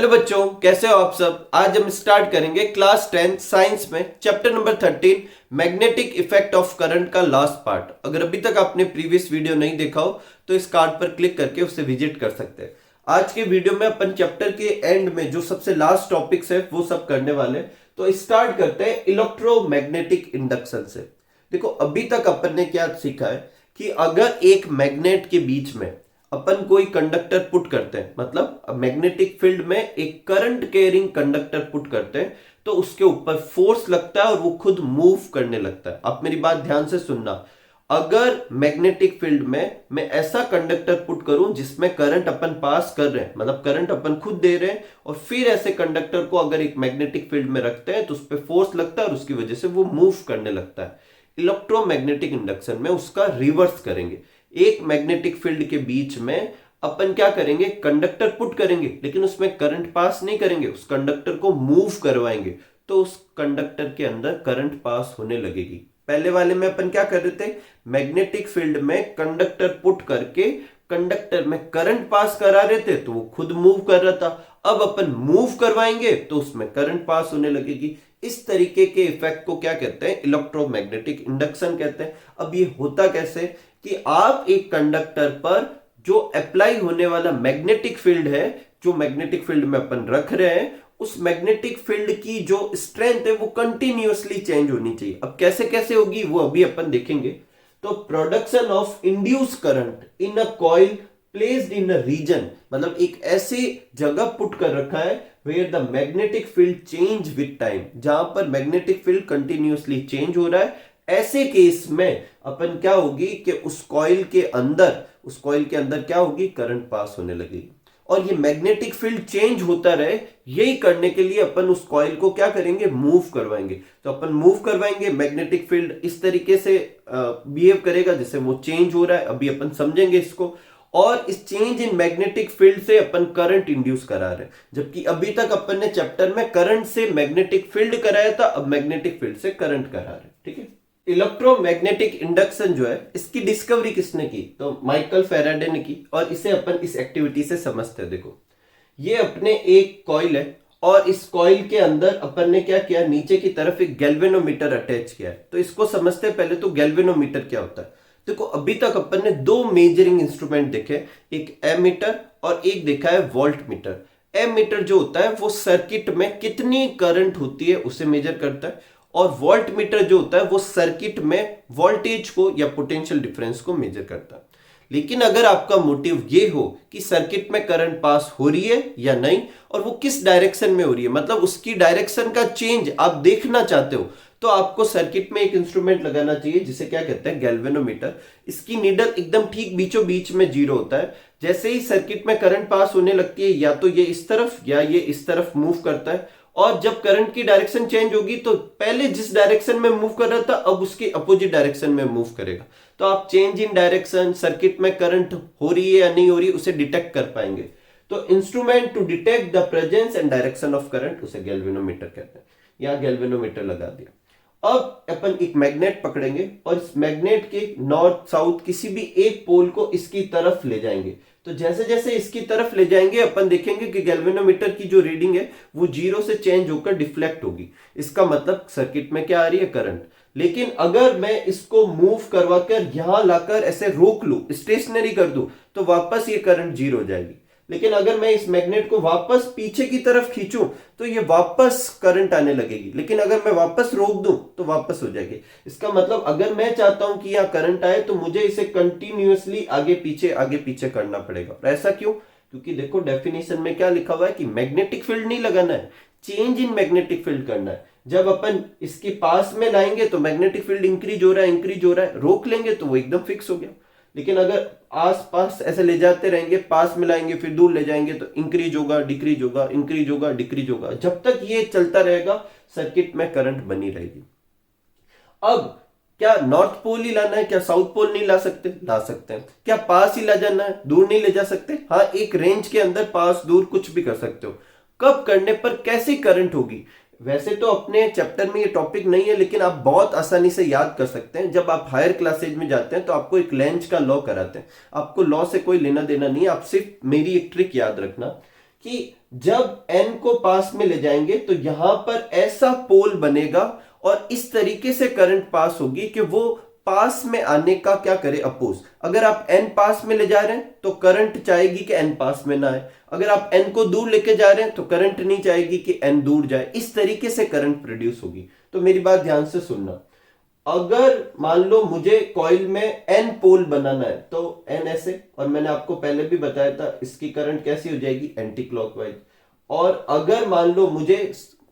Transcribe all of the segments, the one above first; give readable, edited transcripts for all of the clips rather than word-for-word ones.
Hello बच्चों, कैसे हो आप सब। आज हम स्टार्ट करेंगे क्लास 10 साइंस में chapter number 13 magnetic effect of current का लास्ट पार्ट। अगर अभी तक आपने प्रीवियस वीडियो नहीं देखा हो तो इस कार्ड पर क्लिक करके उससे विजिट कर सकते हैं। आज के वीडियो में अपन चैप्टर के एंड में जो सबसे लास्ट टॉपिक्स है वो सब करने वाले हैं। तो स्टार्ट करते हैं इलेक्ट्रोमैग्नेटिक इंडक्शन से। देखो, अभी तक अपन ने क्या सीखा है कि अगर एक मैग्नेट के बीच में अपन कोई कंडक्टर पुट करते हैं, मतलब मैग्नेटिक फील्ड में एक करंट कैरिंग कंडक्टर पुट करते हैं, तो उसके ऊपर फोर्स लगता है और वो खुद मूव करने लगता है। आप मेरी बात ध्यान से सुनना। अगर मैग्नेटिक फील्ड में मैं ऐसा कंडक्टर पुट करूं जिसमें करंट अपन पास कर रहे हैं, मतलब करंट अपन खुद दे रहे हैं, और फिर ऐसे कंडक्टर को अगर एक मैग्नेटिक फील्ड में रखते हैं तो उस पर फोर्स लगता है और उसकी वजह से वो मूव करने लगता है। इलेक्ट्रोमैग्नेटिक इंडक्शन में उसका रिवर्स करेंगे। एक मैग्नेटिक फील्ड के बीच में अपन क्या करेंगे, कंडक्टर पुट करेंगे, लेकिन उसमें करंट पास नहीं करेंगे, उस कंडक्टर को मूव करवाएंगे, तो उस कंडक्टर के अंदर करंट पास होने लगेगी। पहले वाले में अपन क्या कर रहे थे, मैग्नेटिक फील्ड में कंडक्टर पुट करके कंडक्टर में करंट पास करा रहे थे तो वो खुद मूव कर रहा था। अब अपन मूव करवाएंगे तो उसमें करंट पास होने लगेगी। इस तरीके के इफेक्ट को क्या कहते हैं, इलेक्ट्रोमैग्नेटिक इंडक्शन कहते हैं। अब ये होता कैसे कि आप एक कंडक्टर पर जो अप्लाई होने वाला मैग्नेटिक फील्ड है, जो मैग्नेटिक फील्ड में अपन रख रहे हैं, उस मैग्नेटिक फील्ड की जो स्ट्रेंथ है वो कंटिन्यूअसली चेंज होनी चाहिए। अब कैसे कैसे होगी वो अभी अपन देखेंगे। तो production of induce current in a coil placed in a region, मतलब एक ऐसी जगह पुट कर रखा है where the magnetic field change with time, जहां पर मैग्नेटिक फील्ड कंटिन्यूअसली चेंज हो रहा है। ऐसे केस में अपन क्या होगी कि उस कॉइल के अंदर क्या होगी, करंट पास होने लगेगी। और ये मैग्नेटिक फील्ड चेंज होता रहे, यही करने के लिए अपन उस कॉइल को क्या करेंगे, मूव करवाएंगे। तो अपन मूव करवाएंगे, मैग्नेटिक फील्ड इस तरीके से बिहेव करेगा जैसे वो चेंज हो रहा है। अभी अपन समझेंगे इसको। और इस चेंज इन मैग्नेटिक फील्ड से अपन करंट इंड्यूस करा रहे हैं, जबकि अभी तक अपन ने चैप्टर में करंट से मैग्नेटिक फील्ड कराया था, अब मैग्नेटिक फील्ड से करंट करा रहे हैं। ठीक है। इलेक्ट्रोमैग्नेटिक इंडक्शन जो है, इसकी डिस्कवरी किसने की, तो माइकल फैराडे ने की। और इसे अपन इस एक्टिविटी से समझते हैं। देखो, ये अपने एक कॉइल है और इस कॉइल के अंदर अपन ने क्या किया, नीचे की तरफ एक गैल्वेनोमीटर अटैच किया है। तो इसको समझते हैं पहले। तो गैल्वेनोमीटर क्या होता है, देखो अभी तक अपन ने दो मेजरिंग इंस्ट्रूमेंट देखे, एक एमीटर और एक देखा है वोल्ट मीटर। एमीटर जो होता है वो सर्किट में कितनी करंट होती है उसे मेजर करता है, और वोल्ट मीटर जो होता है वो सर्किट में वोल्टेज को या पोटेंशियल डिफरेंस को मेजर करता है। लेकिन अगर आपका मोटिव ये हो कि सर्किट में करंट पास हो रही है या नहीं, और वो किस डायरेक्शन में हो रही है, मतलब उसकी डायरेक्शन का चेंज आप देखना चाहते हो, तो आपको सर्किट में एक इंस्ट्रूमेंट लगाना चाहिए जिसे क्या कहते हैं, गैल्वेनोमीटर। इसकी नीडल एकदम ठीक बीचों बीच में जीरो होता है। जैसे ही सर्किट में करंट पास होने लगती है, या तो ये इस तरफ या ये इस तरफ मूव करता है, और जब करंट की डायरेक्शन चेंज होगी तो पहले जिस डायरेक्शन में मूव कर रहा था अब उसके अपोजिट डायरेक्शन में मूव करेगा। तो आप चेंज इन डायरेक्शन, सर्किट में करंट हो रही है या नहीं हो रही, उसे डिटेक्ट कर पाएंगे। तो instrument to detect the presence and direction of current, उसे गैल्वेनोमीटर कहते हैं। यहां गैल्वेनोमीटर लगा दिया। अब अपन एक मैग्नेट पकड़ेंगे और इस मैग्नेट के नॉर्थ साउथ किसी भी एक पोल को इसकी तरफ ले जाएंगे। तो जैसे जैसे इसकी तरफ ले जाएंगे अपन देखेंगे कि गैल्वेनोमीटर की जो रीडिंग है वो जीरो से चेंज होकर डिफ्लेक्ट होगी। इसका मतलब सर्किट में क्या आ रही है, करंट। लेकिन अगर मैं इसको मूव करवाकर यहां लाकर ऐसे रोक लूं, स्टेशनरी कर दूं, तो वापस ये करंट जीरो हो जाएगी। लेकिन अगर मैं इस मैग्नेट को वापस पीछे की तरफ खींचूं तो ये वापस करंट आने लगेगी। लेकिन अगर मैं वापस रोक दूं तो वापस हो जाएगी। इसका मतलब अगर मैं चाहता हूं कि यहां करंट आए तो मुझे इसे कंटिन्यूअसली आगे पीछे करना पड़ेगा। और ऐसा क्यों, क्योंकि देखो डेफिनेशन में क्या लिखा हुआ है कि मैग्नेटिक फील्ड नहीं लगाना है, चेंज इन मैग्नेटिक फील्ड करना है। जब अपन इसके पास में लाएंगे तो मैग्नेटिक फील्ड इंक्रीज हो रहा है, रोक लेंगे तो वो एकदम फिक्स हो गया। लेकिन अगर आस पास ऐसे ले जाते रहेंगे, पास मिलाएंगे फिर दूर ले जाएंगे, तो इंक्रीज होगा, डिक्रीज होगा, इंक्रीज होगा, डिक्रीज होगा। जब तक ये चलता रहेगा सर्किट में करंट बनी रहेगी। अब क्या नॉर्थ पोल ही लाना है, क्या साउथ पोल नहीं ला सकते, ला सकते हैं। क्या पास ही ला जाना है, दूर नहीं ले जा सकते, हाँ एक रेंज के अंदर पास दूर कुछ भी कर सकते हो। कब करने पर कैसी करंट होगी, वैसे तो अपने चैप्टर में ये टॉपिक नहीं है, लेकिन आप बहुत आसानी से याद कर सकते हैं। जब आप हायर क्लासेज में जाते हैं तो आपको एक लेंज का लॉ कराते हैं। आपको लॉ से कोई लेना देना नहीं है, आप सिर्फ मेरी एक ट्रिक याद रखना कि जब n को पास में ले जाएंगे तो यहां पर ऐसा पोल बनेगा और इस तरीके से करंट पास होगी कि वो पास में आने का क्या करे, अपोज। अगर आप n पास में ले जा रहे हैं तो करंट चाहेगी कि n पास में ना आए, अगर आप n को दूर लेके जा रहे हैं तो करंट नहीं चाहेगी कि n दूर जाए। इस तरीके से करंट प्रोड्यूस होगी। तो मेरी बात ध्यान से सुनना, अगर मान लो मुझे कॉइल में n पोल बनाना है तो n ऐसे, और मैंने आपको पहले भी बताया था इसकी करंट कैसी हो जाएगी, एंटी क्लॉकवाइज। और अगर मान लो मुझे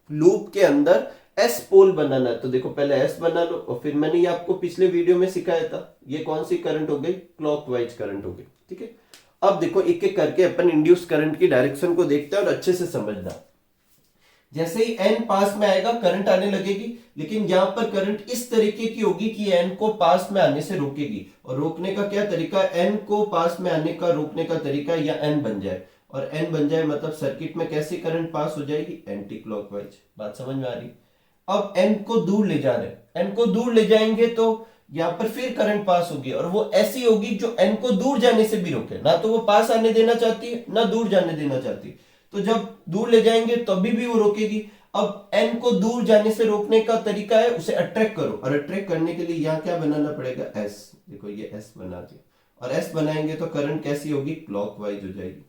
लूप के अंदर s पोल बनाना है तो देखो पहले s बना लो, और फिर मैंने ये आपको पिछले वीडियो में सिखाया था, ये कौन सी करंट हो गई, क्लॉकवाइज करंट हो गई। ठीक है, अब देखो एक एक करके अपन इंड्यूस करंट की डायरेक्शन को देखते हैं और अच्छे से समझना। जैसे ही n पास में आएगा करंट आने लगेगी, लेकिन यहां पर करंट इस तरीके की होगी कि n को पास में आने से रोकेगी। और रोकने का क्या तरीका, n को पास में आने का रोकने का तरीका या n बन जाए, और n बन जाए मतलब सर्किट में कैसी करंट पास हो जाएगी, एंटी क्लॉकवाइज। बात समझ में आ रही। अब n को दूर ले जा रहे हैं, n को दूर ले जाएंगे तो यहां पर फिर करंट पास होगी, और वो ऐसी होगी जो n को दूर जाने से भी रोके, ना तो वो पास आने देना चाहती है ना दूर जाने देना चाहती। तो जब दूर ले जाएंगे तभी भी वो रोकेगी। अब n को दूर जाने से रोकने का तरीका है उसे अट्रैक्ट करो, और अट्रैक्ट करने के लिए यहाँ क्या बनाना पड़ेगा, s। देखो ये s बना दिया, और s बनाएंगे तो करंट कैसी होगी, क्लॉकवाइज हो जाएगी।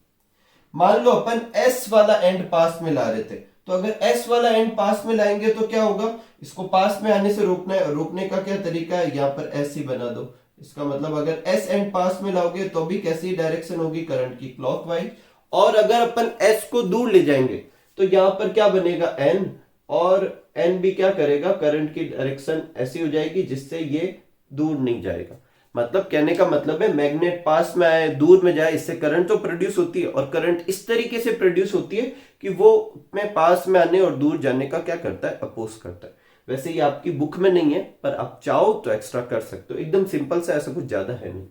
मान लो अपन s वाला एंड पास में ला रहे थे, तो अगर s वाला एंड पास में लाएंगे तो क्या होगा, इसको पास में आने से रोकना है, रोकने का क्या तरीका है, यहाँ पर s ही बना दो। इसका मतलब अगर s एंड पास में लाओगे तो भी कैसी डायरेक्शन होगी, करंट की, क्लॉकवाइज। और अगर अपन s को दूर ले जाएंगे तो यहां पर क्या बनेगा, n, और n भी क्या करेगा, करंट की डायरेक्शन ऐसी हो जाएगी जिससे ये दूर नहीं जाएगा। मतलब कहने का मतलब है मैग्नेट पास में आए दूर में जाए, इससे करंट तो प्रोड्यूस होती है, और करंट इस तरीके से प्रोड्यूस होती है कि वो में पास में आने और दूर जाने का क्या करता है, अपोज करता है। वैसे ये आपकी बुक में नहीं है, पर आप चाहो तो एक्स्ट्रा कर सकते हो, एकदम सिंपल सा, ऐसा कुछ ज्यादा है नहीं।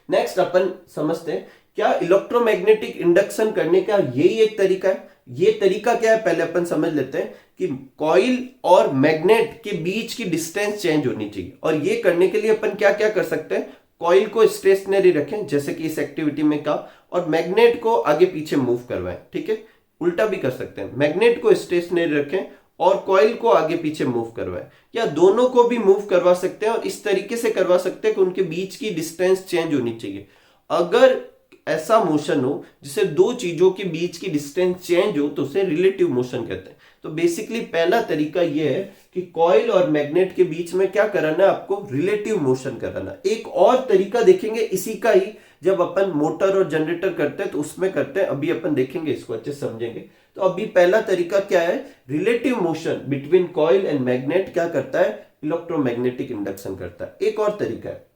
नेक्स्ट अपन समझते हैं क्या इलेक्ट्रोमैग्नेटिक इंडक्शन करने का यही एक तरीका है। ये तरीका क्या है पहले अपन समझ लेते हैं कि कॉइल और मैग्नेट के बीच की डिस्टेंस चेंज होनी चाहिए, और ये करने के लिए अपन क्या क्या कर सकते हैं, कॉइल को स्टेशनरी रखें जैसे कि इस एक्टिविटी में का, और मैग्नेट को आगे पीछे मूव करवाएं। ठीक है, उल्टा भी कर सकते हैं, मैग्नेट को स्टेशनरी रखें और कॉइल को आगे पीछे मूव करवाएं, या दोनों को भी मूव करवा सकते हैं, और इस तरीके से करवा सकते हैं कि उनके बीच की डिस्टेंस चेंज होनी चाहिए। अगर ऐसा मोशन हो जिसे दो चीजों के बीच की डिस्टेंस चेंज हो तो उसे रिलेटिव मोशन कहते हैं। तो बेसिकली पहला तरीका यह है कि कॉइल और मैग्नेट के बीच में क्या कराना है, आपको रिलेटिव मोशन कराना। एक और तरीका देखेंगे इसी का ही, जब अपन मोटर और जनरेटर करते हैं तो उसमें करते हैं, अभी अपन देखेंगे, इसको अच्छे समझेंगे। तो अभी पहला तरीका क्या है, relative motion between coil and magnet क्या करता है, इलेक्ट्रोमैग्नेटिक इंडक्शन करता है। एक और तरीका है,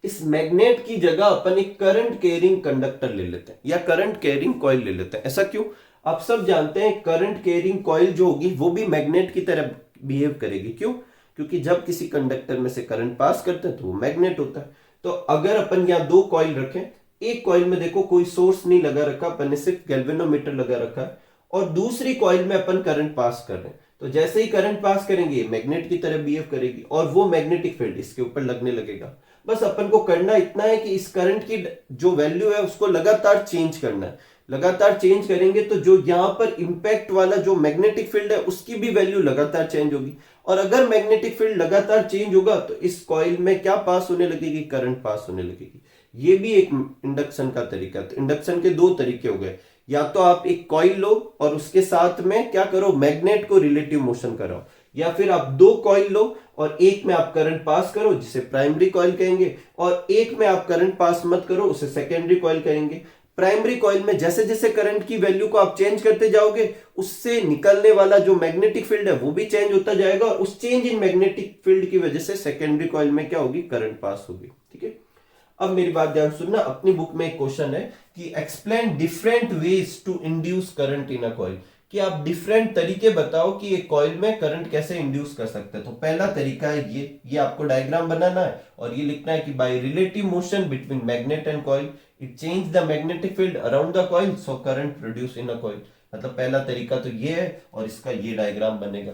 इस मैग्नेट की जगह अपन एक करंट कैरिंग कंडक्टर ले लेते हैं या करंट कैरिंग कॉइल ले लेते हैं। ऐसा क्यों, आप सब जानते हैं करंट कैरिंग कॉइल जो होगी वो भी मैग्नेट की तरह बिहेव करेगी। क्यों, क्योंकि जब किसी कंडक्टर में से करंट पास करते हैं तो वो मैग्नेट होता है। तो अगर अपन यहाँ दो कॉइल रखें, एक कॉइल में देखो कोई सोर्स नहीं लगा रखा, अपन ने सिर्फ गैल्वेनोमीटर लगा रखा है, और दूसरी कॉइल में अपन करंट पास कर रहे हैं, तो जैसे ही करंट पास करेंगे मैग्नेट की तरह बिहेव करेगी, और वो मैग्नेटिक फील्ड इसके ऊपर लगने लगेगा। बस अपन को करना इतना है कि इस करंट की जो वैल्यू है उसको लगातार चेंज करना है। लगातार चेंज करेंगे तो जो यहां पर इंपैक्ट वाला जो मैग्नेटिक फील्ड है उसकी भी वैल्यू लगातार चेंज होगी, और अगर मैग्नेटिक फील्ड लगातार चेंज होगा तो इस कॉइल में क्या पास होने लगेगी, करंट पास होने लगेगी। ये भी एक इंडक्शन का तरीका है। तो इंडक्शन के दो तरीके हो गए, या तो आप एक कॉइल लो और उसके साथ में क्या करो, मैग्नेट को रिलेटिव मोशन कराओ, या फिर आप दो कॉइल लो और एक में आप करंट पास करो जिसे प्राइमरी कॉइल कहेंगे, और एक में आप करंट पास मत करो उसे सेकेंडरी कॉइल कहेंगे। प्राइमरी कॉइल में जैसे जैसे करंट की वैल्यू को आप चेंज करते जाओगे उससे निकलने वाला जो मैग्नेटिक फील्ड है वो भी चेंज होता जाएगा, और उस चेंज इन मैग्नेटिक फील्ड की वजह से सेकेंडरी कॉइल में क्या होगी, करंट पास होगी। ठीक है, अब मेरी बात ध्यान सुनना, अपनी बुक में एक क्वेश्चन है कि explain different ways to induce current in a coil, कि आप डिफरेंट तरीके बताओ कि एक कॉइल में करंट कैसे इंड्यूस कर सकते हैं। तो पहला तरीका है ये आपको डायग्राम बनाना है और ये लिखना है कि by relative motion between magnet and coil it change the magnetic field around the coil so current produce in a coil. मतलब पहला तरीका तो ये है और इसका ये डायग्राम बनेगा।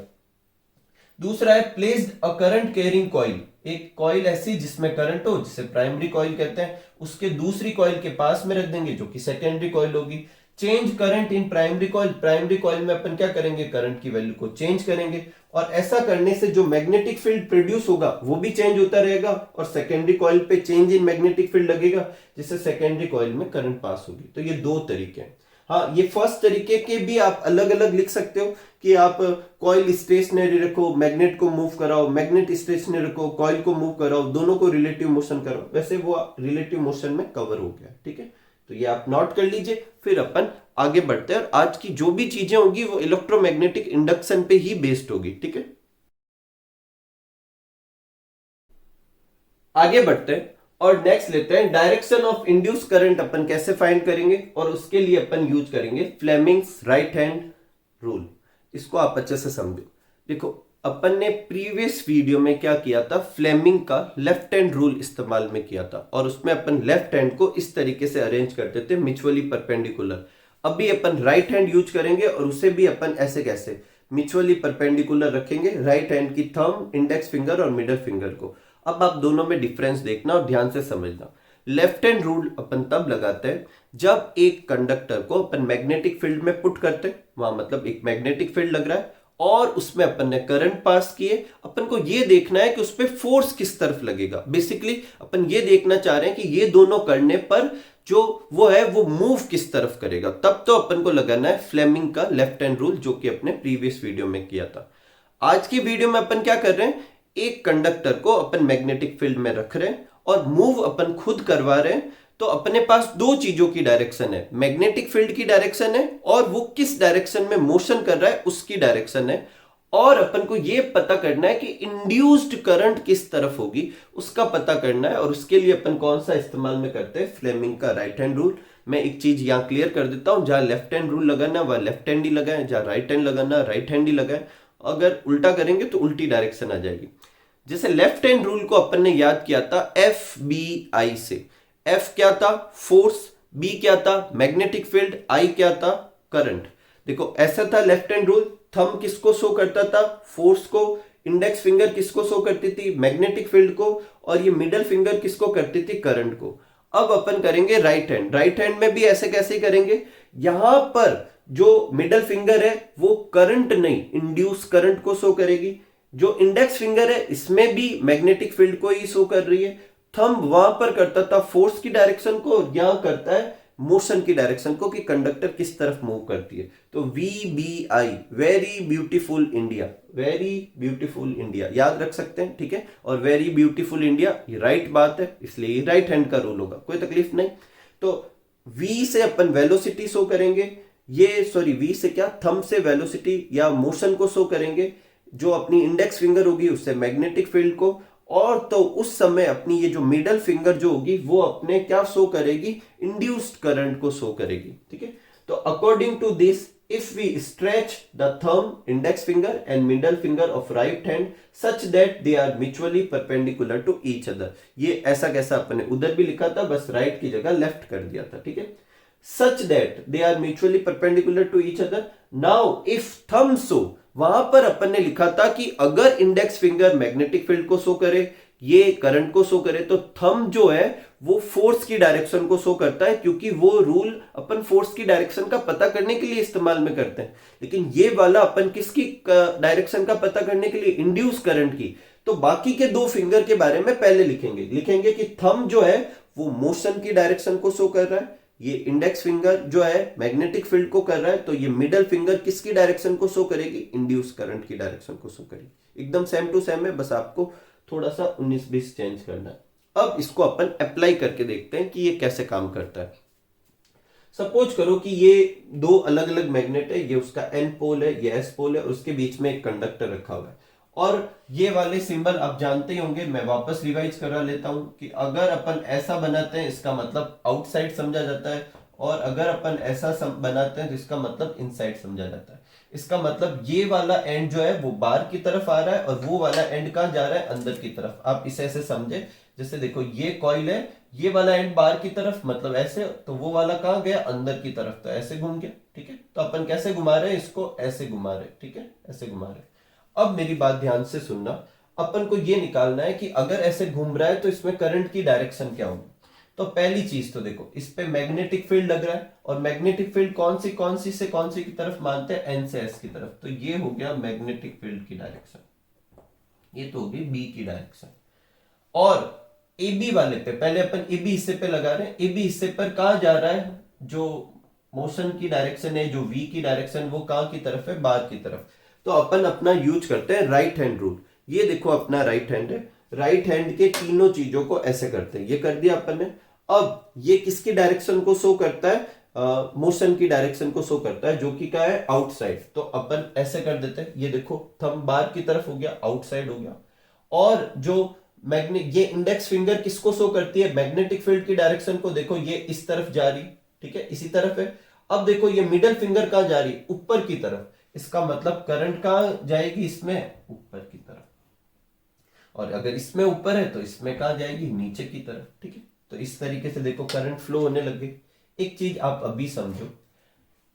दूसरा है placed a current carrying coil, एक कॉइल ऐसी जिसमें करंट हो जिसे प्राइमरी कॉइल कहते हैं, उसके दूसरी कॉइल के पास में रख देंगे जो कि सेकेंडरी कॉइल होगी। Change current in primary coil में अपन क्या करेंगे, करंट की वैल्यू को चेंज करेंगे, और ऐसा करने से जो मैग्नेटिक फील्ड प्रोड्यूस होगा वो भी चेंज होता रहेगा, और सेकेंडरी कॉइल पे चेंज इन मैग्नेटिक फील्ड लगेगा, जिससे सेकेंडरी कॉइल में करंट पास होगी। तो ये दो तरीके हैं। हाँ, ये फर्स्ट तरीके के भी आप अलग अलग लिख सकते हो कि आप कॉइल स्टेशनरी रखो, मैग्नेट को मूव कराओ, मैग्नेट स्टेशनरी रखो, कॉइल को मूव कराओ, दोनों को रिलेटिव मोशन कराओ, वैसे वो रिलेटिव मोशन में कवर हो गया। ठीक है, तो ये आप नोट कर लीजिए, फिर अपन आगे बढ़ते हैं। और आज की जो भी चीजें होगी वो इलेक्ट्रोमैग्नेटिक इंडक्शन पे ही बेस्ड होगी। ठीक है, आगे बढ़ते हैं और नेक्स्ट लेते हैं डायरेक्शन ऑफ इंड्यूस करंट अपन कैसे फाइंड करेंगे, और उसके लिए अपन यूज करेंगे फ्लेमिंग्स राइट हैंड रूल। इसको आप अच्छे से समझो। देखो, अपन ने प्रीवियस वीडियो में क्या किया था, फ्लेमिंग का लेफ्ट हैंड रूल इस्तेमाल में किया था, और उसमें अपन लेफ्ट हैंड को इस तरीके से अरेंज करते थे म्यूचुअली परपेंडिकुलर। अभी अपन राइट हैंड यूज करेंगे, और उसे भी अपन ऐसे कैसे म्यूचुअली परपेंडिकुलर रखेंगे, राइट हैंड की थंब, इंडेक्स फिंगर और मिडल फिंगर को। अब आप दोनों में डिफरेंस देखना और ध्यान से समझना। लेफ्ट हैंड रूल अपन तब लगाते हैं जब एक कंडक्टर को अपन मैग्नेटिक फील्ड में पुट करते हैं, वहां मतलब एक मैग्नेटिक फील्ड लग रहा है और उसमें अपन ने करंट पास किए। अपन को ये देखना है कि उस पर फोर्स किस तरफ लगेगा। बेसिकली अपन ये देखना चाह रहे हैं कि ये दोनों करने पर जो वो है वो मूव किस तरफ करेगा। तब तो अपन को लगाना है फ्लेमिंग का लेफ्ट हैंड रूल, जो कि अपने प्रीवियस वीडियो में किया था। आज की वीडियो में अपन क्या कर रहे हैं, एक कंडक्टर को अपन मैग्नेटिक फील्ड में रख रहे हैं और मूव अपन खुद करवा रहे हैं। तो अपने पास दो चीजों की डायरेक्शन है, मैग्नेटिक फील्ड की डायरेक्शन है और वो किस डायरेक्शन में मोशन कर रहा है उसकी डायरेक्शन है। और अपन को यह पता करना है कि इंड्यूस्ड करंट किस तरफ होगी, उसका पता करना है। और उसके लिए अपन कौन सा इस्तेमाल में करते हैं, फ्लेमिंग का राइट हैंड रूल। मैं एक चीज यहां क्लियर कर देता हूं, जहां लेफ्ट हैंड रूल लगाना वह लेफ्ट हैंड ही लगाए, जहां राइट हैंड लगाना राइट हैंड ही लगाए। अगर उल्टा करेंगे तो उल्टी डायरेक्शन आ जाएगी। जैसे लेफ्ट हैंड रूल को अपन ने याद किया था एफ बी आई से। एफ क्या था, फोर्स, बी क्या था, मैग्नेटिक फील्ड, आई क्या था, करंट। देखो ऐसा था लेफ्ट हैंड रूल। थंब किसको शो करता था, फोर्स को। इंडेक्स फिंगर किसको शो करती थी, मैग्नेटिक फील्ड को। और ये मिडल फिंगर किसको करती थी, करंट को। अब अपन करेंगे राइट हैंड। राइट हैंड में भी ऐसे कैसे करेंगे, यहां पर जो मिडल फिंगर है वो करंट नहीं, इंड्यूस करंट को शो करेगी। जो इंडेक्स फिंगर है इसमें भी मैग्नेटिक फील्ड को ही शो कर रही है। थंब वहां पर करता था फोर्स की डायरेक्शन को, और यहां करता है मोशन की डायरेक्शन को, कि कंडक्टर किस तरफ मूव करती है। तो V B I, very beautiful India, very beautiful India याद रख सकते हैं। ठीक है, और वेरी ब्यूटीफुल इंडिया ये राइट बात है, इसलिए राइट हैंड का रूल होगा, कोई तकलीफ नहीं। तो वी से अपन वेलोसिटी शो करेंगे, ये सॉरी वी से क्या, थंब से वेलोसिटी या मोशन को शो करेंगे। जो अपनी इंडेक्स फिंगर होगी उससे मैग्नेटिक फील्ड को। और तो उस समय अपनी ये जो मिडल फिंगर जो होगी वो अपने क्या शो करेगी, इंड्यूस्ड करंट को शो करेगी। ठीक है, तो according to this if we stretch the thumb, index finger and middle finger of right hand such that they are mutually perpendicular to each other. ये ऐसा कैसा अपने उधर भी लिखा था, बस राइट की जगह लेफ्ट कर दिया था। ठीक है, such that they are mutually perpendicular to each other. Now if thumb show, वहां पर अपन ने लिखा था कि अगर इंडेक्स फिंगर मैग्नेटिक फील्ड को शो करे, ये करंट को शो करे, तो थंब जो है वो फोर्स की डायरेक्शन को शो करता है, क्योंकि वो रूल अपन फोर्स की डायरेक्शन का पता करने के लिए इस्तेमाल में करते हैं। लेकिन ये वाला अपन किसकी डायरेक्शन का पता करने के लिए, इंड्यूस करंट की। तो बाकी के दो फिंगर के बारे में पहले लिखेंगे कि थंब जो है वो मोशन की डायरेक्शन को शो कर रहा है, ये इंडेक्स फिंगर जो है मैग्नेटिक फील्ड को कर रहा है, तो ये मिडल फिंगर किसकी डायरेक्शन को शो करेगी, इंड्यूस करंट की डायरेक्शन को शो करेगी। एकदम सेम टू सेम है, बस आपको थोड़ा सा 19-20 चेंज करना है। अब इसको अपन अप्लाई करके देखते हैं कि ये कैसे काम करता है। सपोज करो कि ये दो अलग अलग मैग्नेट है, ये उसका एन पोल है, ये एस पोल है, और उसके बीच में एक कंडक्टर रखा हुआ है। और ये वाले सिंबल आप जानते ही होंगे, मैं वापस रिवाइज करा लेता हूं कि अगर अपन ऐसा बनाते हैं इसका मतलब आउटसाइड समझा जाता है, और अगर अपन ऐसा बनाते हैं तो इसका मतलब इनसाइड समझा जाता है। इसका मतलब ये वाला एंड जो है वो बाहर की तरफ आ रहा है, और वो वाला एंड कहां जा रहा है, अंदर की तरफ। आप इसे ऐसे समझे, जैसे देखो ये कॉइल है, ये वाला एंड बाहर की तरफ मतलब ऐसे, तो वो वाला कहां गया, अंदर की तरफ, तो ऐसे घूम गया। ठीक है, तो अपन कैसे घुमा रहे हैं इसको, ऐसे घुमा रहे हैं। ठीक है, ऐसे घुमा रहे हैं। अब मेरी बात ध्यान से सुनना, अपन को यह निकालना है कि अगर ऐसे घूम रहा है तो इसमें करंट की डायरेक्शन क्या होगी। तो पहली चीज तो देखो इस पे मैग्नेटिक फील्ड लग रहा है, और मैग्नेटिक फील्ड कौन सी से कौन सी की तरफ मानते हैं, एन से एस की तरफ। तो ये हो गया मैग्नेटिक फील्ड की डायरेक्शन, ये तो होगी बी की डायरेक्शन। और ए बी वाले पे पहले अपन ए बी हिस्से पे लगा रहे हैं, ए बी हिस्से पर कहां जा रहा है, जो मोशन की डायरेक्शन है, जो वी की डायरेक्शन, वो कहां की तरफ है, बाहर की तरफ। तो अपन अपना यूज करते हैं राइट हैंड रूल। ये देखो अपना राइट हैंड है, राइट हैंड के तीनों चीजों को ऐसे करते हैं, ये कर दिया अपन ने। अब ये किसकी डायरेक्शन को शो करता है, मोशन की डायरेक्शन को शो करता है, जो कि क्या है, आउटसाइड। तो अपन ऐसे कर देते हैं, ये देखो थंब बाहर की तरफ हो गया, आउटसाइड हो गया। और जो ये इंडेक्स फिंगर किसको शो करती है, मैग्नेटिक फील्ड की डायरेक्शन को। देखो ये इस तरफ जा रही, ठीक है, इसी तरफ है। अब देखो ये मिडल फिंगर कहां जा रही, ऊपर की तरफ। इसका मतलब करंट कहां जाएगी, इसमें ऊपर की तरफ। और अगर इसमें ऊपर है तो इसमें कहां जाएगी, नीचे की तरफ, ठीक है। तो इस तरीके से देखो करंट फ्लो होने लग गई। एक चीज आप अभी समझो,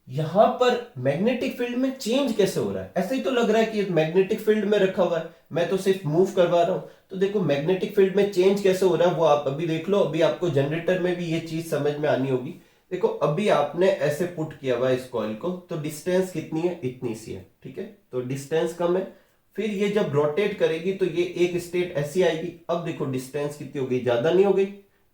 यहां पर मैग्नेटिक फील्ड में चेंज कैसे हो रहा है। ऐसे ही तो लग रहा है कि मैग्नेटिक फील्ड में रखा हुआ है, मैं तो सिर्फ मूव करवा रहा हूं। तो देखो मैग्नेटिक फील्ड में चेंज कैसे हो रहा है वो आप अभी देख लो। अभी आपको जनरेटर में भी ये चीज समझ में आनी होगी। देखो अभी आपने ऐसे पुट किया हुआ है इस कॉइल को, तो डिस्टेंस कितनी है, इतनी सी है, ठीक है। तो डिस्टेंस कम है, फिर ये जब रोटेट करेगी तो ये एक स्टेट ऐसी आएगी। अब देखो डिस्टेंस कितनी हो गई, ज्यादा नहीं हो गई,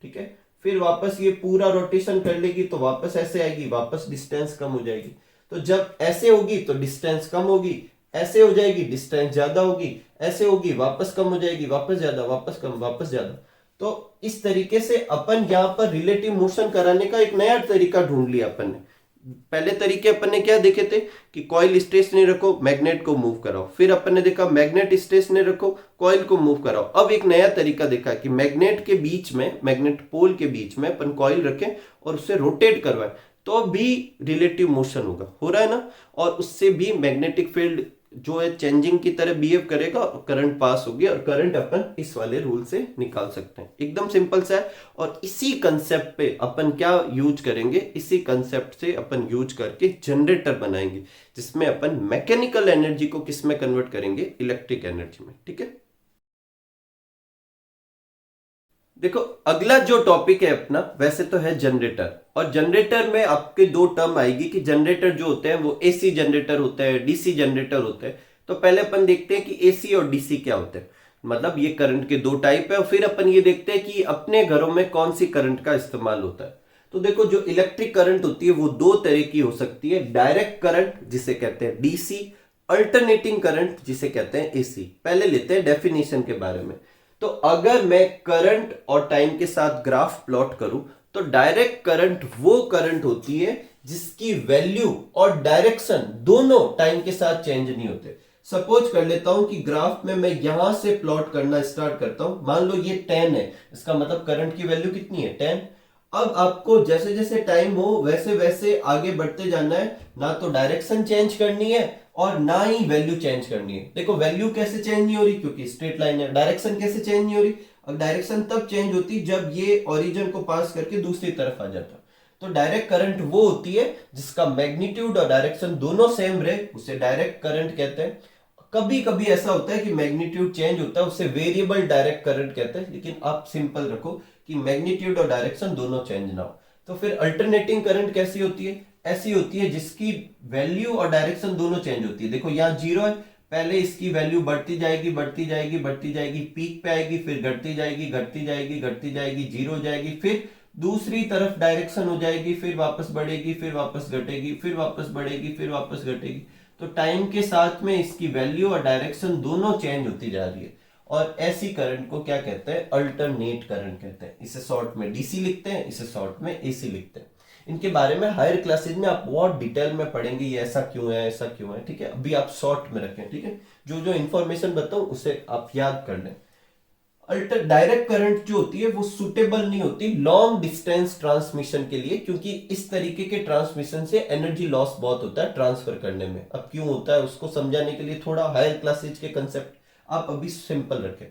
ठीक है। फिर वापस ये पूरा रोटेशन कर लेगी तो वापस ऐसे आएगी, वापस डिस्टेंस कम हो जाएगी। तो जब ऐसे होगी तो डिस्टेंस कम होगी, ऐसे हो जाएगी डिस्टेंस ज्यादा होगी, ऐसे होगी वापस कम हो जाएगी, वापस ज्यादा, वापस कम, वापस ज्यादा। तो इस तरीके से अपन यहाँ पर रिलेटिव मोशन कराने का एक नया तरीका ढूंढ लिया अपन ने। पहले तरीके अपन ने क्या देखे थे कि कॉइल स्टेशनरी रखो, मैग्नेट को मूव कराओ। फिर अपन ने देखा मैग्नेट स्टेशनरी रखो, कॉइल को मूव कराओ। अब एक नया तरीका देखा कि मैग्नेट के बीच में, मैग्नेट पोल के बीच में अपन कॉइल रखें और उसे रोटेट करवाएं, तो भी रिलेटिव मोशन होगा, हो रहा है ना। और उससे भी मैग्नेटिक फील्ड जो है चेंजिंग की तरह बिहेव करेगा और करंट पास होगी, और करंट अपन इस वाले रूल से निकाल सकते हैं। एकदम सिंपल सा है। और इसी कंसेप्ट पे अपन क्या यूज करेंगे, इसी कंसेप्ट से अपन यूज करके जनरेटर बनाएंगे, जिसमें अपन मैकेनिकल एनर्जी को किस में कन्वर्ट करेंगे, इलेक्ट्रिक एनर्जी में, ठीक है। देखो अगला जो टॉपिक है अपना वैसे तो है जनरेटर। और जनरेटर में आपके दो टर्म आएगी कि जनरेटर जो होते हैं वो एसी जनरेटर होते हैं, डीसी जनरेटर होते हैं। तो पहले अपन देखते हैं कि एसी और डीसी क्या होते हैं, मतलब ये करंट के दो टाइप है। और फिर अपन ये देखते हैं कि अपने घरों में कौन सी करंट का इस्तेमाल होता है। तो देखो जो इलेक्ट्रिक करंट होती है वो दो तरह की हो सकती है, डायरेक्ट करंट जिसे कहते हैं डीसी, अल्टरनेटिंग करंट जिसे कहते हैं एसी। पहले लेते हैं डेफिनेशन के बारे में। तो अगर मैं करंट और टाइम के साथ ग्राफ प्लॉट करूं, तो डायरेक्ट करंट वो करंट होती है जिसकी वैल्यू और डायरेक्शन दोनों टाइम के साथ चेंज नहीं होते। सपोज कर लेता हूं कि ग्राफ में मैं यहां से प्लॉट करना स्टार्ट करता हूं, मान लो ये 10 है, इसका मतलब करंट की वैल्यू कितनी है, 10। अब आपको जैसे जैसे टाइम हो वैसे वैसे आगे बढ़ते जाना है, ना तो डायरेक्शन चेंज करनी है और ना ही वैल्यू चेंज करनी है। देखो वैल्यू कैसे चेंज नहीं हो रही, क्योंकि स्ट्रेट लाइन है। डायरेक्शन कैसे चेंज नहीं हो रही, अब डायरेक्शन तब चेंज होती जब ये ओरिजिन को पास करके दूसरी तरफ आ जाता। तो डायरेक्ट करंट वो होती है जिसका मैग्नीट्यूड और डायरेक्शन दोनों सेम रहे, उसे डायरेक्ट करंट कहते हैं। कभी कभी ऐसा होता है कि मैग्नीट्यूड चेंज होता है, उसे वेरिएबल डायरेक्ट करंट कहते हैं। लेकिन आप सिंपल रखो कि मैग्नीट्यूड और डायरेक्शन दोनों चेंज ना हो। तो फिर अल्टरनेटिंग करंट कैसी होती है, ऐसी होती है जिसकी वैल्यू और डायरेक्शन दोनों चेंज होती है। देखो यहाँ जीरो है, पहले इसकी वैल्यू बढ़ती जाएगी बढ़ती जाएगी बढ़ती जाएगी, पीक पे आएगी, फिर घटती जाएगी घटती जाएगी घटती जाएगी, जीरो हो जाएगी, फिर दूसरी तरफ डायरेक्शन हो जाएगी, फिर वापस बढ़ेगी, फिर वापस घटेगी, फिर वापस बढ़ेगी, फिर वापस घटेगी। तो टाइम के साथ में इसकी वैल्यू और डायरेक्शन दोनों चेंज होती जा रही है। और ऐसी करंट को क्या कहते हैं, अल्टरनेट करंट कहते हैं। इसे शॉर्ट में डीसी लिखते हैं, इसे शॉर्ट में एसी लिखते हैं। इनके बारे में हायर क्लासेज में आप बहुत डिटेल में पढ़ेंगे, ये ऐसा क्यों है ऐसा क्यों है, ठीक है। अभी आप शॉर्ट में रखें, ठीक है। जो जो इंफॉर्मेशन बताऊं उसे आप याद कर लें। डायरेक्ट करंट जो होती है वो सुटेबल नहीं होती लॉन्ग डिस्टेंस ट्रांसमिशन के लिए, क्योंकि इस तरीके के ट्रांसमिशन से एनर्जी लॉस बहुत होता है ट्रांसफर करने में। अब क्यों होता है उसको समझाने के लिए थोड़ा हायर क्लासेज के कंसेप्ट आप अभी सिंपल रखें।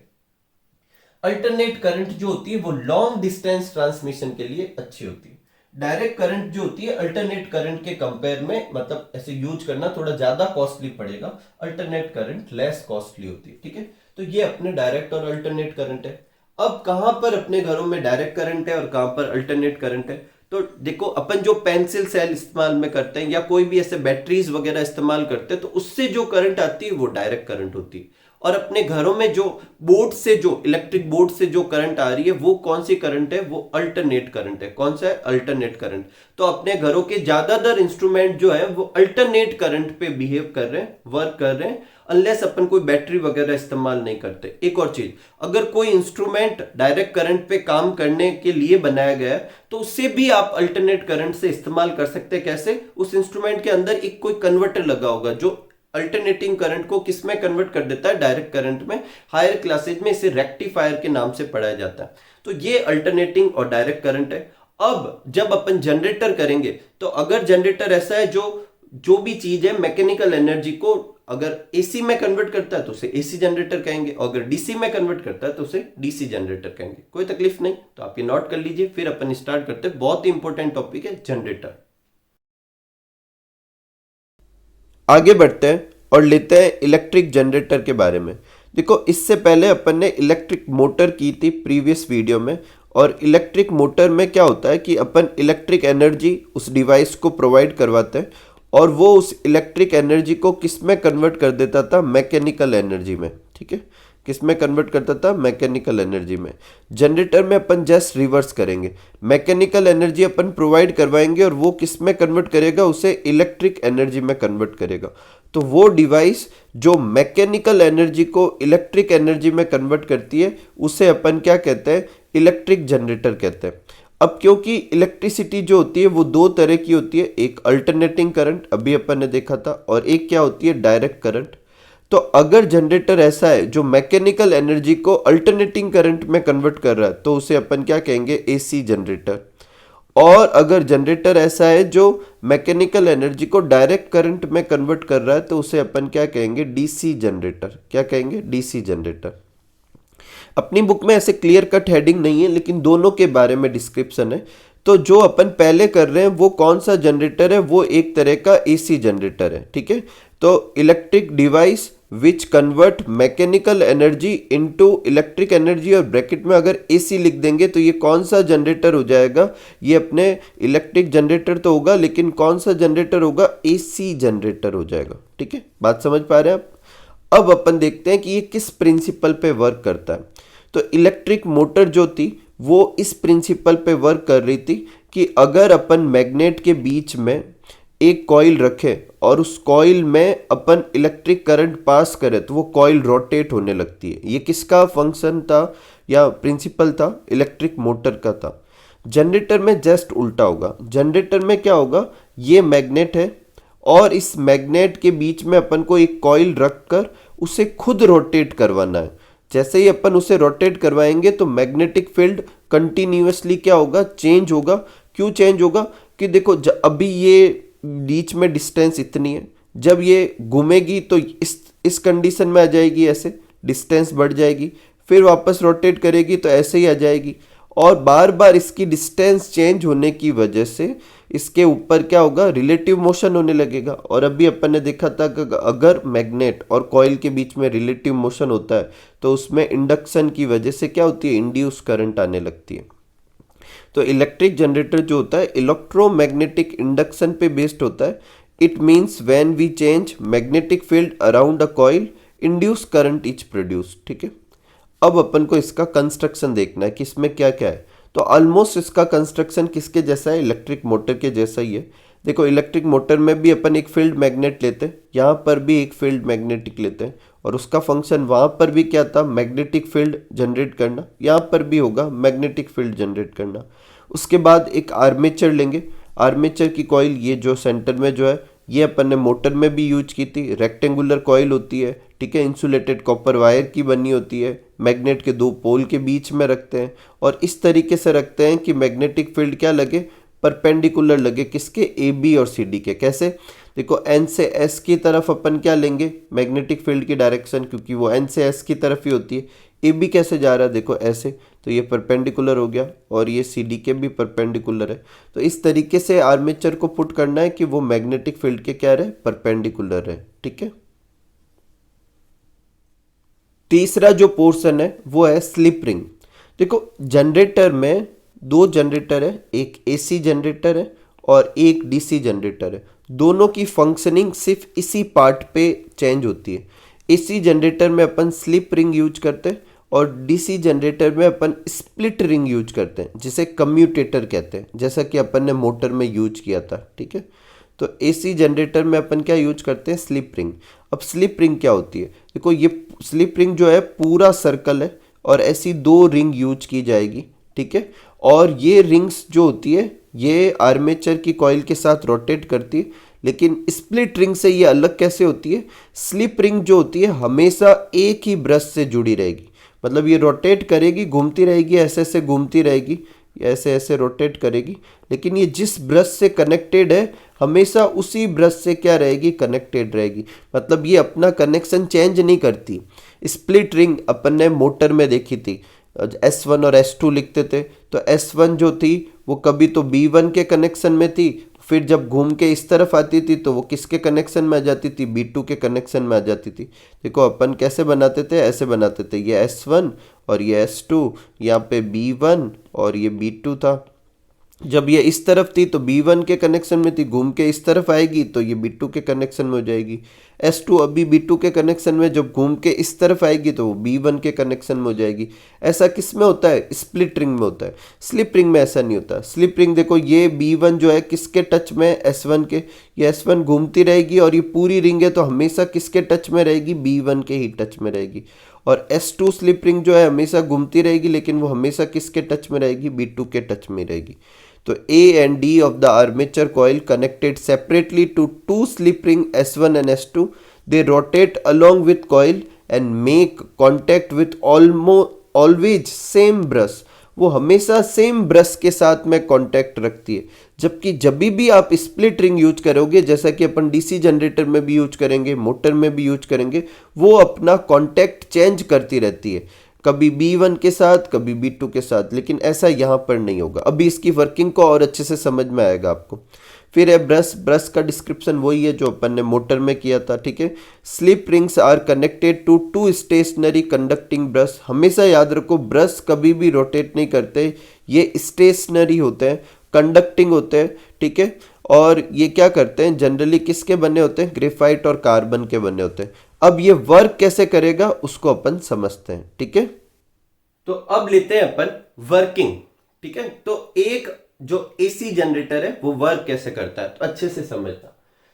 अल्टरनेट करंट जो होती है वो लॉन्ग डिस्टेंस ट्रांसमिशन के लिए अच्छी होती है। डायरेक्ट करंट जो होती है अल्टरनेट करंट के कंपेयर में, मतलब ऐसे यूज करना थोड़ा ज्यादा कॉस्टली पड़ेगा, अल्टरनेट करंट लेस कॉस्टली होती है, ठीक है। तो ये अपने डायरेक्ट और अल्टरनेट करंट है। अब कहां पर अपने घरों में डायरेक्ट करंट है और कहां पर अल्टरनेट करंट है? तो देखो, अपन जो पेंसिल सेल इस्तेमाल में करते हैं या कोई भी ऐसे बैटरीज वगैरह इस्तेमाल करते हैं, तो उससे जो करंट आती है वो डायरेक्ट करंट होती है। और अपने घरों में जो बोर्ड से, जो इलेक्ट्रिक बोर्ड से जो करंट आ रही है, वो कौन सी करंट है? वो अल्टरनेट करंट है। कौन सा है? Alternate current. तो अपने घरों के ज्यादातर इंस्ट्रूमेंट जो है वो अल्टरनेट करंट पे बिहेव कर रहे हैं, वर्क कर रहे हैं, अनलेस अपन कोई बैटरी वगैरह इस्तेमाल नहीं करते। एक और चीज, अगर कोई इंस्ट्रूमेंट डायरेक्ट करंट पे काम करने के लिए बनाया गया है, तो उससे भी आप अल्टरनेट करंट से इस्तेमाल कर सकते हैं। कैसे? उस इंस्ट्रूमेंट के अंदर एक कोई कन्वर्टर लगा होगा जो अल्टरनेटिंग करंट को किस में कन्वर्ट कर देता है? डायरेक्ट करंट में। हायर क्लासेज में इसे रेक्टिफायर के नाम से पढ़ाया जाता है। तो ये अल्टरनेटिंग और डायरेक्ट करंट है। अब जब अपन जनरेटर करेंगे, तो अगर जनरेटर ऐसा है जो भी चीज है मैकेनिकल एनर्जी को अगर एसी में कन्वर्ट करता है तो उसे एसी जनरेटर कहेंगे, और अगर डीसी में कन्वर्ट करता है तो उसे डीसी जनरेटर कहेंगे। कोई तकलीफ नहीं, तो आप ये नोट कर लीजिए। फिर अपन स्टार्ट करते हैं। बहुत ही इंपॉर्टेंट टॉपिक है जनरेटर। आगे बढ़ते हैं और लेते हैं इलेक्ट्रिक जनरेटर के बारे में। देखो, इससे पहले अपन ने इलेक्ट्रिक मोटर की थी प्रीवियस वीडियो में। और इलेक्ट्रिक मोटर में क्या होता है कि अपन इलेक्ट्रिक एनर्जी उस डिवाइस को प्रोवाइड करवाते हैं, और वो उस इलेक्ट्रिक एनर्जी को किस में कन्वर्ट कर देता था? मैकेनिकल एनर्जी में। ठीक है, किस में कन्वर्ट करता था? मैकेनिकल एनर्जी में। जनरेटर में अपन जस्ट रिवर्स करेंगे, मैकेनिकल एनर्जी अपन प्रोवाइड करवाएंगे और वो किस में कन्वर्ट करेगा? उसे इलेक्ट्रिक एनर्जी में कन्वर्ट करेगा। तो वो डिवाइस जो मैकेनिकल एनर्जी को इलेक्ट्रिक एनर्जी में कन्वर्ट करती है, उसे अपन क्या कहते हैं? इलेक्ट्रिक जनरेटर कहते हैं। अब क्योंकि इलेक्ट्रिसिटी जो होती है वो दो तरह की होती है, एक अल्टरनेटिंग करंट अभी अपन ने देखा था, और एक क्या होती है? Direct current. तो अगर जनरेटर ऐसा है जो मैकेनिकल एनर्जी को अल्टरनेटिंग करंट में कन्वर्ट कर रहा है, तो उसे अपन क्या कहेंगे? AC generator. और अगर जनरेटर ऐसा है जो मैकेनिकल एनर्जी को डायरेक्ट करंट में कन्वर्ट कर रहा है, तो उसे अपन क्या कहेंगे? DC generator. क्या कहेंगे? DC generator. अपनी बुक में ऐसे क्लियर कट हेडिंग नहीं है, लेकिन दोनों के बारे में डिस्क्रिप्शन है। तो जो अपन पहले कर रहे हैं वो कौन सा जनरेटर है? वो एक तरह का एसी जनरेटर है। ठीक है, तो electric device which convert mechanical energy into electric energy, और ब्रैकेट में अगर एसी लिख देंगे तो ये कौन सा जनरेटर हो जाएगा? ये अपने इलेक्ट्रिक जनरेटर तो होगा, लेकिन कौन सा जनरेटर होगा? एसी जनरेटर हो जाएगा। ठीक है, बात समझ पा रहे हैं आप? अब अपन देखते हैं कि ये किस प्रिंसिपल पे वर्क करता है। तो इलेक्ट्रिक मोटर जो थी वो इस प्रिंसिपल पे वर्क कर रही थी कि अगर अपन मैग्नेट के बीच में एक कॉइल रखे और उस कॉइल में अपन इलेक्ट्रिक करंट पास करें, तो वो कॉइल रोटेट होने लगती है। ये किसका फंक्शन था या प्रिंसिपल था? इलेक्ट्रिक मोटर का था। जनरेटर में जस्ट उल्टा होगा। जनरेटर में क्या होगा? ये मैग्नेट है और इस मैग्नेट के बीच में अपन को एक कॉइल रखकर उसे खुद रोटेट करवाना है। जैसे ही अपन उसे रोटेट करवाएंगे तो मैग्नेटिक फील्ड कंटिन्यूअसली क्या होगा? चेंज होगा। क्यों चेंज होगा? कि देखो, अभी ये बीच में डिस्टेंस इतनी है, जब ये घूमेगी तो इस कंडीशन में आ जाएगी, ऐसे डिस्टेंस बढ़ जाएगी, फिर वापस रोटेट करेगी तो ऐसे ही आ जाएगी। और बार बार इसकी डिस्टेंस चेंज होने की वजह से इसके ऊपर क्या होगा? रिलेटिव मोशन होने लगेगा। और अभी अपन ने देखा था कि अगर मैग्नेट और कॉइल के बीच में रिलेटिव मोशन होता है तो उसमें इंडक्शन की वजह से क्या होती है? इंड्यूस करंट आने लगती है। तो इलेक्ट्रिक जनरेटर जो होता है इलेक्ट्रोमैग्नेटिक इंडक्शन पे बेस्ड होता है। It means when we change magnetic field around a coil, induce current is produce. ठीक है, अब अपन को इसका कंस्ट्रक्शन देखना है कि इसमें क्या क्या है। तो ऑलमोस्ट इसका कंस्ट्रक्शन किसके जैसा है? इलेक्ट्रिक मोटर के जैसा ही है। देखो, इलेक्ट्रिक मोटर में भी अपन एक फील्ड मैग्नेट लेते हैं, यहाँ पर भी एक फील्ड मैग्नेटिक लेते हैं, और उसका फंक्शन वहाँ पर भी क्या था? मैग्नेटिक फील्ड जनरेट करना। यहाँ पर भी होगा मैग्नेटिक फील्ड जनरेट करना। उसके बाद एक आर्मेचर लेंगे। आर्मेचर की कॉइल ये जो सेंटर में जो है, ये अपन ने मोटर में भी यूज की थी। रेक्टेंगुलर कॉइल होती है, ठीक है, इंसुलेटेड कॉपर वायर की बनी होती है, मैग्नेट के दो पोल के बीच में रखते हैं, और इस तरीके से रखते हैं कि मैग्नेटिक फील्ड क्या लगे? परपेंडिकुलर लगे। किसके? ए बी और सी डी के। कैसे? देखो, एन से एस की तरफ अपन क्या लेंगे? मैग्नेटिक फील्ड की डायरेक्शन, क्योंकि वो एन से एस की तरफ ही होती है। ए बी कैसे जा रहा है? देखो ऐसे, तो ये परपेंडिकुलर हो गया, और ये सी डी के भी परपेंडिकुलर है। तो इस तरीके से आर्मेचर को पुट करना है कि वो मैग्नेटिक फील्ड के क्या रहे? परपेंडिकुलर रहे। ठीक है, तीसरा जो पोर्शन है वो है स्लिप रिंग। देखो जनरेटर में दो जनरेटर है, एक एसी जनरेटर है और एक डीसी जनरेटर है। दोनों की फंक्शनिंग सिर्फ इसी पार्ट पे चेंज होती है। एसी जनरेटर में अपन स्लिप रिंग यूज करते हैं और डीसी जनरेटर में अपन स्प्लिट रिंग यूज करते हैं, जिसे कम्यूटेटर कहते हैं, जैसा कि अपन ने मोटर में यूज किया था। ठीक है, तो एसी जनरेटर में अपन क्या यूज करते हैं, स्लिप रिंग। अब स्लिप रिंग क्या होती है, देखो ये स्लिप रिंग जो है पूरा सर्कल है और ऐसी दो रिंग यूज की जाएगी। ठीक है, और ये रिंग्स जो होती है ये आर्मेचर की कॉइल के साथ रोटेट करती है। लेकिन स्प्लिट रिंग से ये अलग कैसे होती है, स्लिप रिंग जो होती है हमेशा एक ही ब्रश से जुड़ी रहेगी। मतलब ये रोटेट करेगी, घूमती रहेगी, ऐसे ऐसे घूमती रहेगी, ऐसे ऐसे रोटेट करेगी, लेकिन ये जिस ब्रश से कनेक्टेड है हमेशा उसी ब्रश से क्या रहेगी, कनेक्टेड रहेगी। मतलब ये अपना कनेक्शन चेंज नहीं करती। स्प्लिट रिंग अपन ने मोटर में देखी थी, S1 और S2 लिखते थे, तो S1 जो थी वो कभी तो B1 के कनेक्शन में थी, फिर जब घूम के इस तरफ आती थी तो वो किसके कनेक्शन में आ जाती थी, B2 के कनेक्शन में आ जाती थी। देखो अपन कैसे बनाते थे, ऐसे बनाते थे, ये S1 और ये S2, यहाँ पे B1 और ये B2 था। जब ये इस तरफ थी तो B1 के कनेक्शन में थी, घूम के इस तरफ आएगी तो ये B2 के कनेक्शन में हो जाएगी। S2 अभी B2 के कनेक्शन में, जब घूम के इस तरफ आएगी तो वो B1 के कनेक्शन में हो जाएगी। ऐसा किस में होता है, स्प्लिट रिंग में होता है। स्लिप रिंग में ऐसा नहीं होता। स्लिप रिंग देखो ये B1 जो है किसके टच में, S1 के। ये S1 घूमती रहेगी और ये पूरी रिंग है तो हमेशा किसके टच में रहेगी, B1 के ही टच में रहेगी। और S2 स्लिप रिंग जो है हमेशा घूमती रहेगी, लेकिन वो हमेशा किसके टच में रहेगी, B2 के टच में रहेगी। तो A and D of the armature coil connected separately to two slip ring S1 and S2. They rotate along with coil and make contact with almost always same brush. वो हमेशा same brush के साथ में contact रखती है। जबकि जब भी आप स्प्लिट रिंग यूज करोगे, जैसा कि अपन डीसी जनरेटर में भी यूज करेंगे, मोटर में भी यूज करेंगे, वो अपना कांटेक्ट चेंज करती रहती है, कभी B1 के साथ कभी B2 के साथ। लेकिन ऐसा यहाँ पर नहीं होगा। अभी इसकी वर्किंग को और अच्छे से समझ में आएगा आपको। फिर है ब्रश। ब्रश का डिस्क्रिप्शन वही है जो अपन ने मोटर में किया था। ठीक है, slip rings are connected to two stationary conducting brush. हमेशा याद रखो ब्रश कभी भी रोटेट नहीं करते, ये स्टेशनरी होते हैं, कंडक्टिंग होते हैं। ठीक है, और ये क्या करते हैं, जनरली किसके बने होते हैं, ग्रेफाइट और कार्बन के बने होते हैं। अब ये वर्क कैसे करेगा उसको अपन समझते हैं। ठीक है, तो अब लेते हैं अपन वर्किंग। ठीक है, तो एक जो एसी जनरेटर है वो वर्क कैसे करता है तो अच्छे से समझना।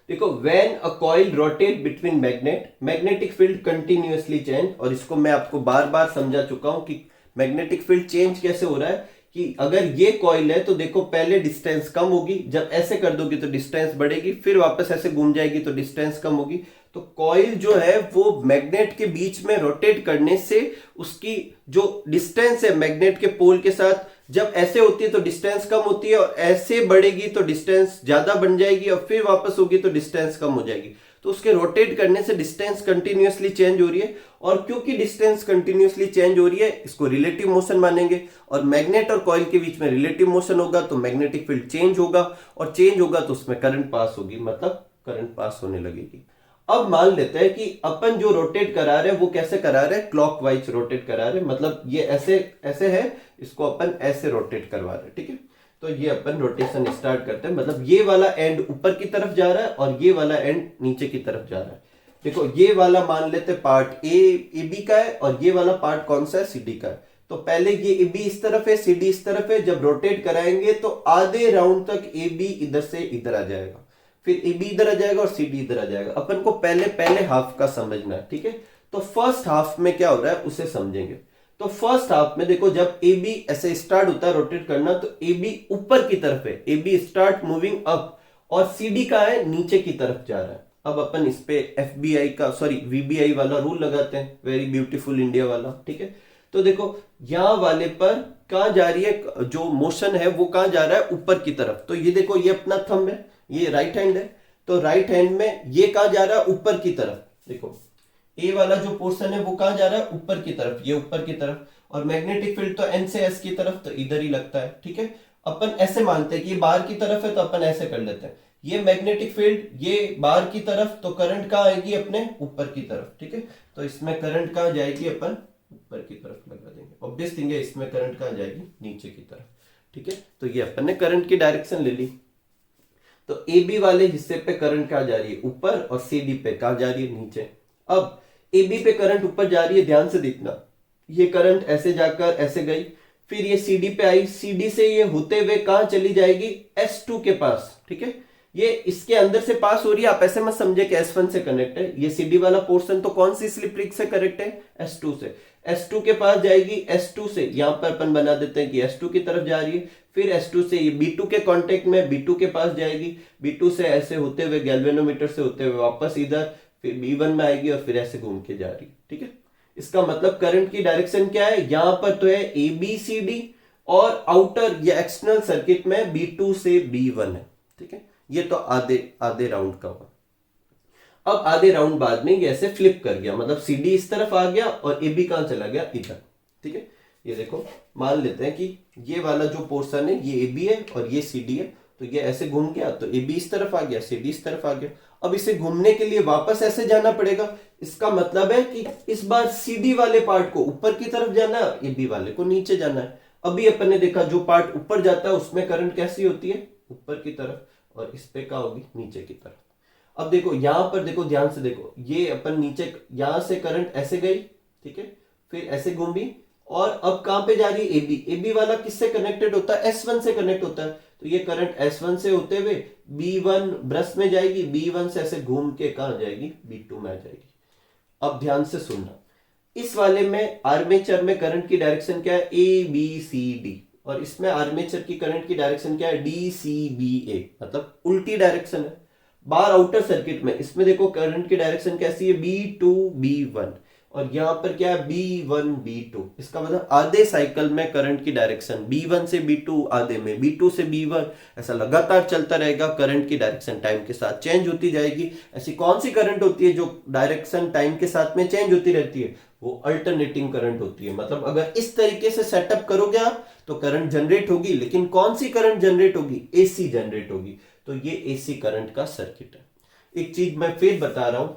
देखो, when a coil rotate between magnetic field continuously change. और इसको मैं आपको बार बार समझा चुका हूं कि मैग्नेटिक फील्ड चेंज कैसे हो रहा है, कि अगर ये कॉइल है तो देखो पहले डिस्टेंस कम होगी, जब ऐसे कर दोगी तो डिस्टेंस बढ़ेगी, फिर वापस ऐसे घूम जाएगी तो डिस्टेंस कम होगी। तो कॉइल जो है वो मैग्नेट के बीच में रोटेट करने से उसकी जो डिस्टेंस है मैग्नेट के पोल के साथ, जब ऐसे होती है तो डिस्टेंस कम होती है, और ऐसे बढ़ेगी तो डिस्टेंस ज्यादा बन जाएगी, और फिर वापस होगी तो डिस्टेंस कम हो जाएगी। तो उसके रोटेट करने से डिस्टेंस कंटिन्यूअसली चेंज हो रही है। और क्योंकि डिस्टेंस कंटिन्यूअसली चेंज हो रही है, इसको रिलेटिव मोशन मानेंगे। और मैग्नेट और कॉइल के बीच में रिलेटिव मोशन होगा तो मैग्नेटिक फील्ड चेंज होगा, और चेंज होगा तो उसमें करंट पास होगी, मतलब करंट पास होने लगेगी। अब मान लेते हैं कि अपन जो रोटेट करा रहे हैं वो कैसे करा रहे हैं, क्लॉकवाइज रोटेट करा रहे हैं। मतलब ये ऐसे ऐसे है, इसको अपन ऐसे रोटेट करवा रहे हैं। ठीक है, तो ये अपन रोटेशन स्टार्ट करते हैं। मतलब ये वाला एंड ऊपर की तरफ जा रहा है और ये वाला एंड नीचे की तरफ जा रहा है। देखो, ये वाला मान लेते पार्ट ए बी का है, और ये वाला पार्ट कौन सा है, सी डी का है। तो पहले ये ए बी इस तरफ है, सी डी इस तरफ है। जब रोटेट कराएंगे तो आधे राउंड तक ए बी इधर से इधर आ जाएगा, फिर ए बी इधर आ जाएगा और सी डी इधर आ जाएगा। अपन को पहले हाफ का समझना है। ठीक है, तो फर्स्ट हाफ में क्या हो रहा है उसे समझेंगे। तो फर्स्ट हाफ में देखो, जब ए बी ऐसे स्टार्ट होता है रोटेट करना, तो ए बी ऊपर की तरफ है, A B start moving up, और सी डी का है नीचे की तरफ जा रहा है। अब अपन इस पे FBI का VBI वाला रूल लगाते हैं, वेरी ब्यूटीफुल इंडिया वाला। ठीक है, तो देखो यहां वाले पर कहां जा रही है, जो मोशन है वो कहां जा रहा है, ऊपर की तरफ। तो ये देखो, ये अपना थंब है, ये राइट हैंड है, तो राइट हैंड में ये कहां जा रहा है, ऊपर की तरफ। देखो, ए वाला जो पोर्शन है वो कहां जा रहा है, ऊपर की तरफ, ये ऊपर की तरफ। और मैग्नेटिक फील्ड तो N से S की तरफ, तो इधर ही लगता है। ठीक है, अपन ऐसे मानते हैं कि ये बाहर की तरफ है, तो अपन ऐसे कर लेते हैं, ये मैग्नेटिक फील्ड ये बाहर की तरफ, तो करंट कहां आएगी, अपने ऊपर की तरफ। ठीक है, तो इसमें करंट कहां जाएगी, अपन ऊपर की तरफ लगा देंगे। ऑब्वियस थिंग है, इसमें करंट कहाँ जाएगी, नीचे की तरफ। ठीक है, तो ये अपन ने करंट की डायरेक्शन ले ली। तो ए बी वाले हिस्से पे करंट कहाँ जा रही है, ऊपर, और सी डी पे कहाँ जा रही है, नीचे। अब ए बी पे करंट ऊपर जा रही है, ध्यान से देखना, ये करंट ऐसे जाकर ऐसे गई, फिर ये सी डी पे आई, सी डी से ये होते हुए कहाँ चली जाएगी, S2 के पास। ठीक है, ये इसके अंदर से पास हो रही है, आप ऐसे मत समझे कि S1 से कनेक्ट है, ये सी डी वाला पोर्शन तो कौन सी स्लिप रिंग से कनेक्ट है, S2 से। S2 के पास जाएगी, S2 से यहां पर अपन बना देते हैं कि S2 की तरफ जा रही है, फिर S2 से ये B2 के कांटेक्ट में, B2 के पास जाएगी, B2 से ऐसे होते हुए गैल्वेनोमीटर से होते हुए वापस इधर, फिर B1 में आएगी और फिर ऐसे घूम के जा रही है। ठीक है, इसका मतलब करंट की डायरेक्शन क्या है, यहां पर तो है ABCD, और आउटर या एक्सटर्नल सर्किट में B2 से B1 है। ठीक है, ये तो आधे आधे राउंड का हुआ। अब आधे राउंड बाद में ये ऐसे फ्लिप कर गया, मतलब CD इस तरफ आ गया और AB कहां चला गया, इधर। ठीक है, ये देखो, मान लेते हैं कि ये वाला जो पोर्शन है ये AB है और ये CD है, तो ये ऐसे घूम गया, तो AB इस तरफ आ गया, CD इस तरफ आ गया। अब इसे घूमने के लिए वापस ऐसे जाना पड़ेगा, इसका मतलब है कि इस बार CD वाले पार्ट को ऊपर की तरफ जाना है, AB वाले को नीचे जाना है। अभी अपन ने देखा जो पार्ट ऊपर जाता है उसमें करंट कैसी होती है, ऊपर की तरफ, और इस पे क्या होगी, नीचे की तरफ। अब देखो यहां पर, देखो ध्यान से देखो, ये अपन नीचे, यहां से करंट ऐसे गई, ठीक है, फिर ऐसे घूमी, और अब कहां पे जा रही है, AB। AB वाला किससे कनेक्टेड होता है, S1 से कनेक्ट होता है, तो ये करंट S1 से होते हुए B1 ब्रश में जाएगी, B1 से ऐसे घूम के कहां जाएगी, B2 में आ जाएगी। अब ध्यान से सुनना, इस वाले में आर्मेचर में करंट की डायरेक्शन क्या है, ABCD, और इसमें आर्मेचर की करंट की डायरेक्शन क्या है, DCBA, मतलब उल्टी डायरेक्शन है। बाहर आउटर सर्किट में इसमें देखो करंट की डायरेक्शन कैसी है, B2B1, और यहां पर क्या है, B1B2। इसका मतलब आधे साइकिल में करंट की डायरेक्शन B1 से B2, आधे में B2 से B1, ऐसा लगातार चलता रहेगा। करंट की डायरेक्शन टाइम के साथ चेंज होती जाएगी। ऐसी कौन सी करंट होती है जो डायरेक्शन टाइम के साथ में चेंज होती रहती है, वो अल्टरनेटिंग करंट होती है। मतलब अगर इस तरीके से सेटअप करोगे आप तो करंट जनरेट होगी, लेकिन कौन सी करंट जनरेट होगी, AC जनरेट होगी। तो ये AC करंट का सर्किट है। एक चीज मैं फिर बता रहा हूं,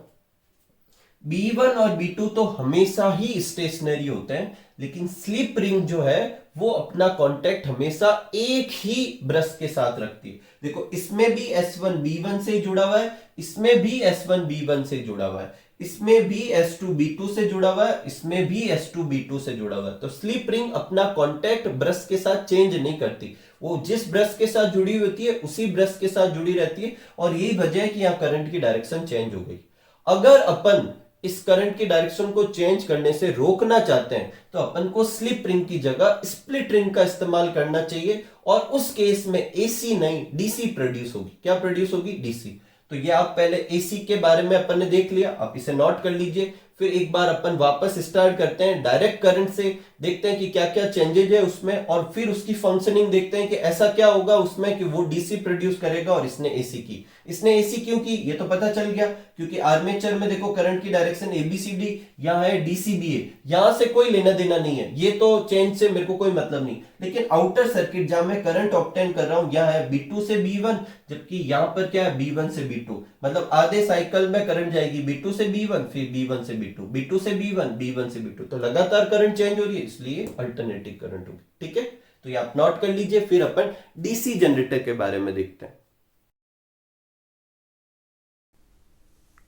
B1 और B2 तो हमेशा ही स्टेशनरी होते हैं, लेकिन स्लिप रिंग जो है वो अपना कांटेक्ट हमेशा एक ही ब्रश के साथ रखती है। देखो इसमें भी S1 B1 से जुड़ा हुआ है, इसमें भी S1 B1 से जुड़ा हुआ है, इसमें भी S2 B2 से जुड़ा हुआ है, इसमें भी S2 B2 से जुड़ा हुआ है। तो स्लिप रिंग अपना कांटेक्ट ब्रश के साथ चेंज नहीं करती, वो जिस ब्रश के साथ जुड़ी होती है उसी ब्रश के साथ जुड़ी रहती है, और यही वजह है कि यहां करंट की डायरेक्शन चेंज हो गई। अगर अपन इस करंट की डायरेक्शन को चेंज करने से रोकना चाहते हैं तो अपन को स्लिप रिंग की जगह स्प्लिट रिंग का इस्तेमाल करना चाहिए, और उस केस में AC नहीं DC प्रोड्यूस होगी। क्या प्रोड्यूस होगी, DC। तो ये आप पहले AC के बारे में अपन ने देख लिया, आप इसे नोट कर लीजिए। फिर एक बार अपन वापस स्टार्ट करते हैं डायरेक्ट करंट से, देखते हैं कि क्या क्या चेंजेज है उसमें, और फिर उसकी फंक्शनिंग देखते हैं कि ऐसा क्या होगा उसमें कि वो DC प्रोड्यूस करेगा और इसने AC की। इसने AC क्यों की, ये तो पता चल गया, क्योंकि आर्मेचर में देखो करंट की डायरेक्शन ABCD, यहाँ है DCBA, यहां से कोई लेना देना नहीं है, ये तो चेंज से मेरे को कोई मतलब नहीं। लेकिन आउटर सर्किट जहां मैं करंट ऑब्टेन कर रहा हूं, यहाँ है B2 से B1, जबकि यहां पर क्या है, B1 से B2, मतलब आधे साइकिल में करंट जाएगी B2 से B1, फिर B1 से B2, B2 से B1, B1 से B2, तो लगातार करंट चेंज हो रही है, इसलिए अल्टरनेटिंग करंट होगी। ठीक है, तो ये आप नोट कर लीजिए। फिर अपन DC जनरेटर के बारे में देखते हैं।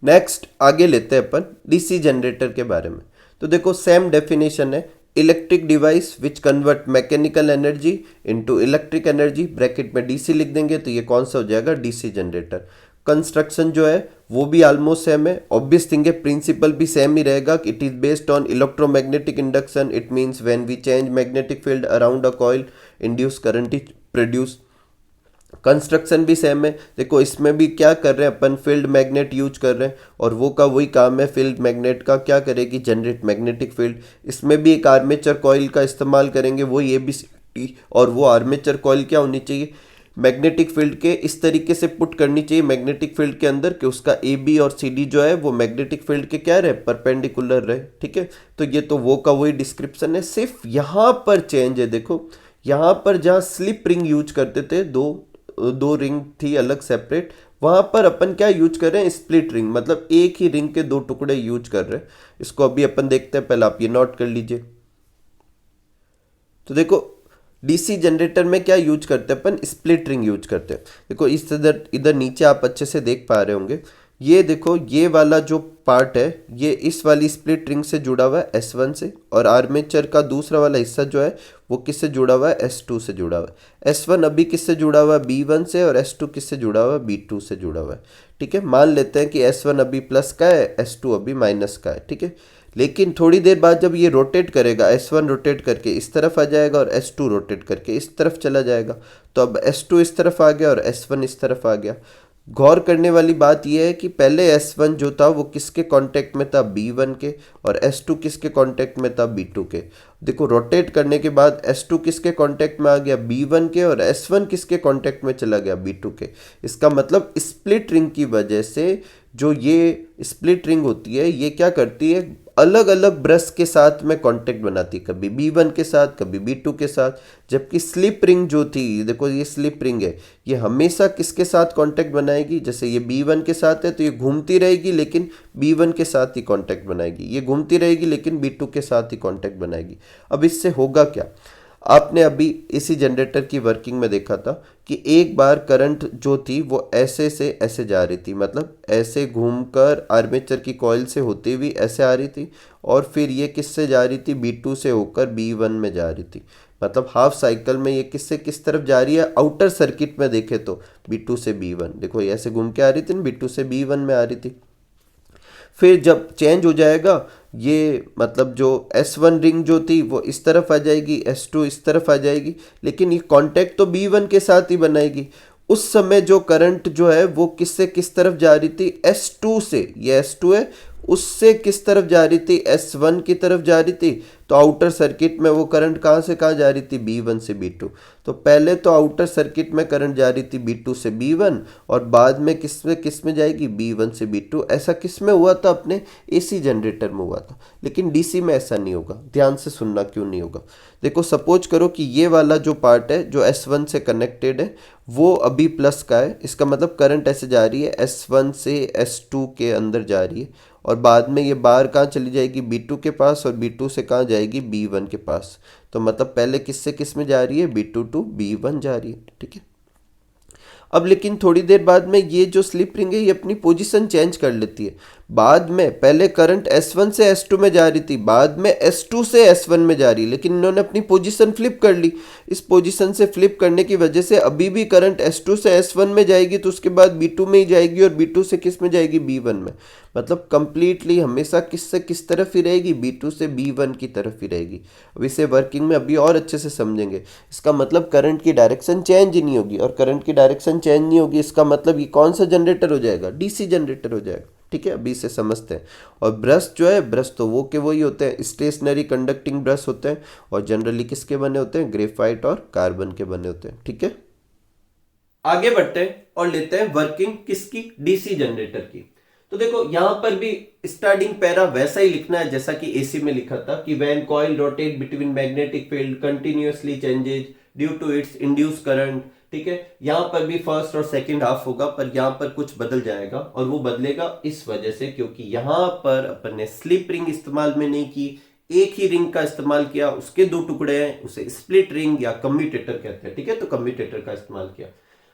नेक्स्ट आगे लेते हैं अपन DC जनरेटर के बारे में। तो देखो सेम डेफिनेशन है, electric device which convert mechanical energy into electric energy, bracket में DC लिख देंगे तो ये कौन सा हो जाएगा, DC जनरेटर। कंस्ट्रक्शन जो है वो भी ऑलमोस्ट सेम है, ऑब्वियस थिंग है, प्रिंसिपल भी सेम ही रहेगा। It is based on electromagnetic induction, it means when we change magnetic field around a coil induce current is produce. Construction भी सेम है। देखो इसमें भी क्या कर रहे हैं अपन, फील्ड मैग्नेट यूज कर रहे हैं, और वो का वही काम है, फील्ड मैग्नेट का क्या करेगी, जनरेट मैग्नेटिक फील्ड। इसमें भी एक आर्मेचर कॉइल का इस्तेमाल करेंगे, वही ABCD, और वो आर्मेचर कॉइल क्या होनी चाहिए, मैग्नेटिक फील्ड के इस तरीके से पुट करनी चाहिए मैग्नेटिक फील्ड के अंदर कि उसका AB और CD जो है वो मैग्नेटिक फील्ड के क्या रहे, परपेंडिकुलर रहे। ठीक है, तो ये तो वो का वही डिस्क्रिप्शन है, सिर्फ यहाँ पर चेंज है। देखो यहाँ पर जहाँ स्लिप रिंग यूज करते थे, दो रिंग थी अलग सेपरेट, वहां पर अपन क्या यूज कर रहे हैं, स्प्लिट रिंग, मतलब एक ही रिंग के दो टुकड़े यूज कर रहे हैं। इसको अभी अपन देखते हैं, पहले आप ये नोट कर लीजिए। तो देखो डीसी जनरेटर में क्या यूज करते हैं अपन, स्प्लिट रिंग यूज करते हैं। देखो इस इधर इधर नीचे आप अच्छे से देख पा रहे होंगे, ये देखो ये वाला जो पार्ट है ये इस वाली स्प्लिट रिंग से जुड़ा हुआ है S1 से, और आर्मेचर का दूसरा वाला हिस्सा जो है वो किससे जुड़ा हुआ है, S2 से जुड़ा हुआ है। S1 अभी किससे जुड़ा हुआ है, B1 से, और S2 किससे जुड़ा हुआ है, B2 से जुड़ा हुआ है। ठीक है, मान लेते हैं कि S1 अभी प्लस का है, S2 अभी माइनस का है। ठीक है, लेकिन थोड़ी देर बाद जब ये रोटेट करेगा, S1 रोटेट करके इस तरफ आ जाएगा और S2 रोटेट करके इस तरफ चला जाएगा, तो अब S2 इस तरफ आ गया और S1 इस तरफ आ गया। गौर करने वाली बात यह है कि पहले S1 जो था वो किसके कांटेक्ट में था, B1 के, और S2 किसके कांटेक्ट में था, B2 के। देखो रोटेट करने के बाद S2 किसके कांटेक्ट में आ गया, B1 के, और S1 किसके कांटेक्ट में चला गया, B2 के। इसका मतलब स्प्लिट रिंग की वजह से जो ये स्प्लिट रिंग होती है ये क्या करती है, अलग अलग ब्रश के साथ में कांटेक्ट बनाती है, कभी B1 के साथ, कभी B2 के साथ। जबकि स्लिप रिंग जो थी, देखो ये स्लिप रिंग है, ये हमेशा किसके साथ कांटेक्ट बनाएगी, जैसे ये B1 के साथ है तो ये घूमती रहेगी लेकिन B1 के साथ ही कांटेक्ट बनाएगी, ये घूमती रहेगी लेकिन B2 के साथ ही कांटेक्ट बनाएगी। अब इससे होगा क्या, आपने अभी एसी जनरेटर की वर्किंग में देखा था कि एक बार करंट जो थी वो ऐसे से ऐसे जा रही थी, मतलब ऐसे घूमकर आर्मेचर की कॉइल से होती हुई ऐसे आ रही थी, और फिर ये किससे जा रही थी, B2 से होकर B1 में जा रही थी। मतलब हाफ साइकिल में ये किससे किस तरफ जा रही है, आउटर सर्किट में देखे तो B2 से B1, देखो ये ऐसे घूम के आ रही थी ना, B2 से B1 में आ रही थी। फिर जब चेंज हो जाएगा ये, मतलब जो S1 रिंग जो थी वो इस तरफ आ जाएगी, S2 इस तरफ आ जाएगी, लेकिन ये कांटेक्ट तो B1 के साथ ही बनाएगी। उस समय जो करंट जो है वो किससे किस तरफ जा रही थी, S2 से, ये S2 है, उससे किस तरफ जा रही थी, S1 की तरफ जा रही थी। तो आउटर सर्किट में वो करंट कहाँ से कहाँ जा रही थी, B1 से B2। तो पहले तो आउटर सर्किट में करंट जा रही थी B2 से B1, और बाद में किस में जाएगी, B1 से B2। ऐसा किस में हुआ था, अपने एसी जनरेटर में हुआ था, लेकिन डीसी में ऐसा नहीं होगा। ध्यान से सुनना क्यों नहीं होगा। देखो सपोज करो कि ये वाला जो पार्ट है जो S1 से कनेक्टेड है वो अभी प्लस का है, इसका मतलब करंट ऐसे जा रही है, S1 से S2 के अंदर जा रही है, और बाद में ये बाहर कहाँ चली जाएगी, B2 के पास, और B2 से कहाँ जाएगी, B1 के पास। तो मतलब पहले किससे किस में जा रही है, B2 टू B1 जा रही है। ठीक है, अब लेकिन थोड़ी देर बाद में ये जो स्लिप रिंग है ये अपनी पोजीशन चेंज कर लेती है। बाद में पहले करंट S1 से S2 में जा रही थी, बाद में S2 से S1 में जा रही है, लेकिन इन्होंने अपनी पोजीशन फ्लिप कर ली। इस पोजीशन से फ्लिप करने की वजह से अभी भी करंट S2 से S1 में जाएगी, तो उसके बाद B2 में ही जाएगी, और B2 से किस में जाएगी, B1 में। मतलब कंप्लीटली हमेशा किस से किस तरफ ही रहेगी, B2 से B1 की तरफ ही रहेगी। अब इसे वर्किंग में अभी और अच्छे से समझेंगे। इसका मतलब करंट की डायरेक्शन चेंज ही नहीं होगी, और करंट की डायरेक्शन चेंज नहीं होगी इसका मतलब ये कौन सा जनरेटर हो जाएगा, डीसी जनरेटर हो जाएगा। ठीक है, अभी इसे समझते हैं। और ब्रश जो है, ब्रश तो वो के वही होते हैं, स्टेशनरी कंडक्टिंग ब्रश होते हैं, और जनरली किसके बने होते हैं, ग्रेफाइट और कार्बन के बने होते हैं। ठीक है, आगे बढ़ते हैं और लेते हैं वर्किंग किसकी, डीसी जनरेटर की। तो देखो यहां पर भी स्टार्टिंग पैरा वैसा ही लिखना है जैसा कि एसी में लिखा था कि when coil rotate between magnetic field continuously changes due to its induce current. ठीक है, यहां पर भी फर्स्ट और सेकंड हाफ होगा, पर यहां पर कुछ बदल जाएगा, और वो बदलेगा इस वजह से क्योंकि यहां पर अपन ने स्लिप रिंग इस्तेमाल में नहीं की, एक ही रिंग का इस्तेमाल किया, उसके दो टुकड़े हैं, उसे स्प्लिट रिंग या कम्यूटेटर कहते हैं। ठीक है, तो कम्यूटेटर का इस्तेमाल किया।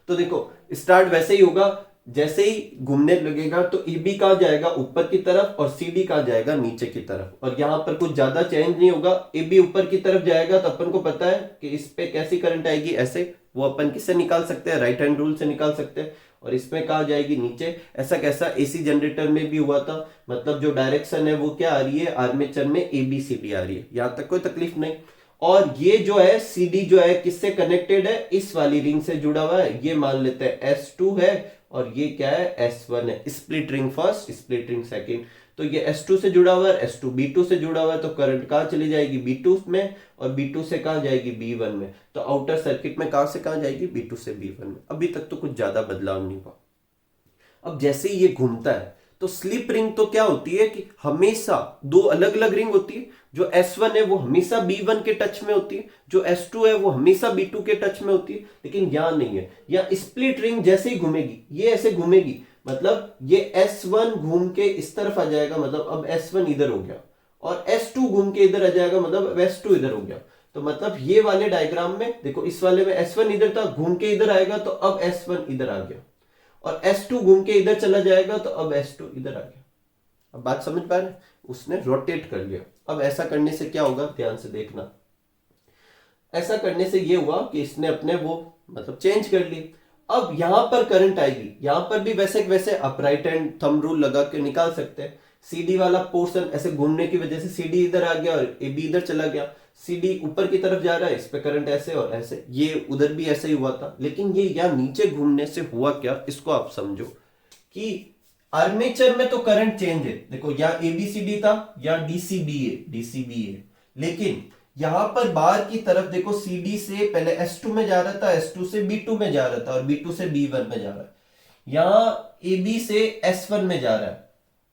तो देखो स्टार्ट वैसे ही होगा, जैसे ही घूमने लगेगा तो ईबी कहाँ जाएगा, ऊपर की तरफ, और सीडी कहाँ जाएगा, नीचे की तरफ। और यहाँ पर कुछ ज्यादा चेंज नहीं होगा, ईबी ऊपर की तरफ जाएगा तो अपन को पता है कि इस पे कैसी करंट आएगी, ऐसे। वो अपन किससे निकाल सकते हैं, राइट हैंड रूल से निकाल सकते हैं। और इसमें कहाँ जाएगी, नीचे। ऐसा कैसा एसी जनरेटर में भी हुआ था, मतलब जो डायरेक्शन है वो क्या आ रही है, आर्मेचर में ABCD आ रही है, यहां तक कोई तकलीफ नहीं। और ये जो है CD जो है किससे कनेक्टेड है, इस वाली रिंग से जुड़ा हुआ है, ये मान लेते हैं S2 है, और ये क्या है, S1 है। Split ring first, split ring second. तो ये S2 से जुड़ा हुआ है, S2 B2 से जुड़ा हुआ है, तो करंट कहाँ चली जाएगी, B2 में, और B2 से कहाँ जाएगी, B1 में। तो आउटर सर्किट में कहाँ से कहाँ जाएगी, B2 से B1 में। अभी तक तो कुछ ज्यादा बदलाव नहीं हुआ। अब जैसे ही ये घूमता है तो स्लिप रिंग तो क्या होती है कि हमेशा दो अलग अलग रिंग होती है। जो S1 है वो हमेशा B1 के टच में होती है, जो S2 है वो हमेशा B2 के टच में होती है। लेकिन यहां नहीं है, यहां स्प्लिट रिंग जैसे ही घूमेगी, ये ऐसे घूमेगी, मतलब ये S1 घूम के इस तरफ आ जाएगा, मतलब अब S1 इधर हो गया, और S2 घूम के इधर आ जाएगा, मतलब अब S2 इधर हो गया। तो मतलब ये वाले डायग्राम में देखो, इस वाले में S1 इधर था, घूम के इधर आएगा तो अब S1 इधर आ गया, और S2 घूम के इधर चला जाएगा तो अब S2 इधर आ गया। अब बात समझ पा रहे, उसने रोटेट कर लिया। अब ऐसा करने से क्या होगा, ध्यान से देखना, ऐसा करने से ये हुआ कि इसने अपने वो मतलब चेंज कर ली। अब यहां पर करंट आएगी, यहां पर भी वैसे आप राइट हैंड थंब रूल लगा के निकाल सकते हैं। CD वाला पोर्शन ऐसे घूमने की वजह से CD इधर आ गया और AB इधर चला गया। CD ऊपर की तरफ जा रहा है, इस पे करंट ऐसे और ऐसे, ये उधर भी ऐसे ही हुआ था। लेकिन ये यहाँ नीचे घूमने से हुआ क्या, इसको आप समझो कि आर्मेचर में तो करंट चेंज है, देखो यहाँ ABCD था, यहाँ DCB है, लेकिन यहां पर बाहर की तरफ देखो CD से पहले S2 में जा रहा था, S2 से B2 में जा रहा था, और B2 से B1 में जा रहा है। यहां AB से S1 में जा रहा है।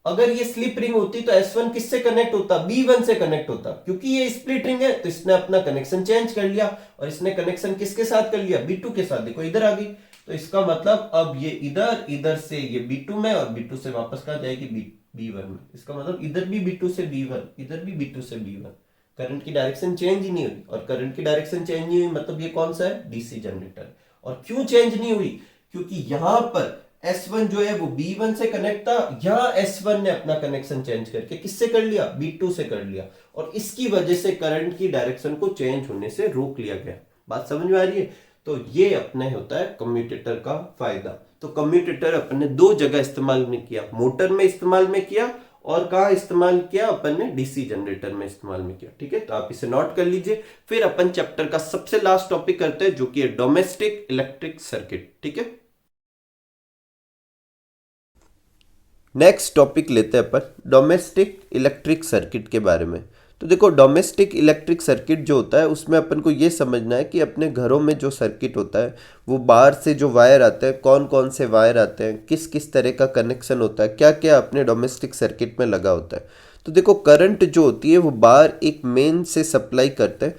अगर ये स्लिप रिंग होती तो S1 किससे कनेक्ट होता, B1 से कनेक्ट होता। क्योंकि ये स्प्लिट रिंग है तो इसने अपना कनेक्शन चेंज कर लिया, और इसने कनेक्शन किसके साथ कर लिया, B2 के साथ। देखो इधर आ गई, तो इसका मतलब अब ये इधर से ये B2 में, और B2 से वापस कहां जाएगी, B1 में। इसका मतलब इधर भी B2 से B1, इधर भी B2 से B1। करंट की डायरेक्शन चेंज ही नहीं हुई, और करंट की डायरेक्शन चेंज नहीं हुई मतलब ये कौन सा है, डीसी जनरेटर। और क्यों चेंज नहीं हुई, क्योंकि यहां पर S1 जो है वो B1 से कनेक्ट था, यहां S1 ने अपना कनेक्शन चेंज करके किससे कर लिया, B2 से कर लिया, और इसकी वजह से करंट की डायरेक्शन को चेंज होने से रोक लिया गया। बात समझ में आ रही है। तो ये अपने होता है कम्यूटेटर का फायदा। तो कम्यूटेटर अपने दो जगह इस्तेमाल में किया, मोटर में इस्तेमाल में किया, और कहा इस्तेमाल किया, अपन ने डीसी जनरेटर में इस्तेमाल में किया। ठीक है, तो आप इसे नोट कर लीजिए। फिर अपन चैप्टर का सबसे लास्ट टॉपिक करते हैं, जो कि है डोमेस्टिक इलेक्ट्रिक सर्किट। ठीक है, नेक्स्ट टॉपिक लेते हैं अपन डोमेस्टिक इलेक्ट्रिक सर्किट के बारे में। तो देखो, डोमेस्टिक इलेक्ट्रिक सर्किट जो होता है उसमें अपन को ये समझना है कि अपने घरों में जो सर्किट होता है वो बाहर से जो वायर आते हैं, कौन कौन से वायर आते हैं, किस किस तरह का कनेक्शन होता है, क्या क्या अपने डोमेस्टिक सर्किट में लगा होता है। तो देखो, करंट जो होती है वो बाहर एक मेन से सप्लाई करते हैं।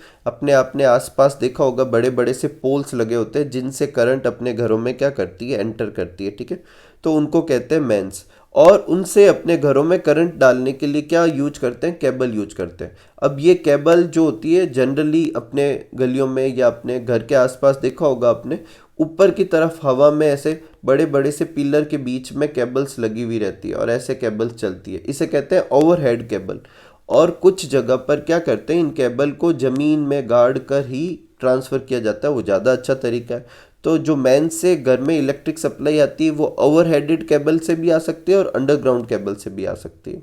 आपने आसपास देखा होगा बड़े बड़े से पोल्स लगे होते हैं जिनसे करंट अपने घरों में क्या करती है, एंटर करती है। ठीक है, तो उनको कहते हैं मेंस। और उनसे अपने घरों में करंट डालने के लिए क्या यूज करते हैं, केबल यूज करते हैं। अब ये केबल जो होती है जनरली अपने गलियों में या अपने घर के आसपास देखा होगा आपने, ऊपर की तरफ हवा में ऐसे बड़े बड़े से पिलर के बीच में केबल्स लगी हुई रहती है और ऐसे केबल्स चलती है, इसे कहते हैं ओवरहेड केबल। और कुछ जगह पर क्या करते हैं, इन केबल को ज़मीन में गाड़ कर ही ट्रांसफ़र किया जाता है, वो ज़्यादा अच्छा तरीका है। तो जो मेन से घर में इलेक्ट्रिक सप्लाई आती है वो ओवरहेडेड केबल से भी आ सकती है और अंडरग्राउंड केबल से भी आ सकती है।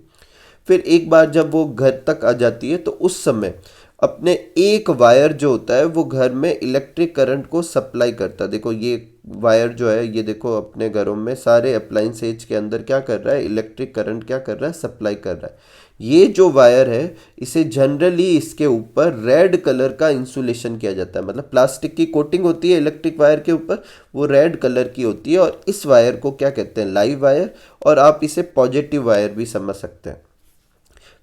फिर एक बार जब वो घर तक आ जाती है तो उस समय अपने एक वायर जो होता है वो घर में इलेक्ट्रिक करंट को सप्लाई करता है। देखो ये वायर जो है, ये देखो अपने घरों में सारे अप्लाइंसेज के अंदर क्या कर रहा है, इलेक्ट्रिक करंट क्या कर रहा है, सप्लाई कर रहा है। ये जो वायर है इसे जनरली इसके ऊपर रेड कलर का इंसुलेशन किया जाता है, मतलब प्लास्टिक की कोटिंग होती है इलेक्ट्रिक वायर के ऊपर, वो रेड कलर की होती है। और इस वायर को क्या कहते हैं, लाइव वायर, और आप इसे पॉजिटिव वायर भी समझ सकते हैं।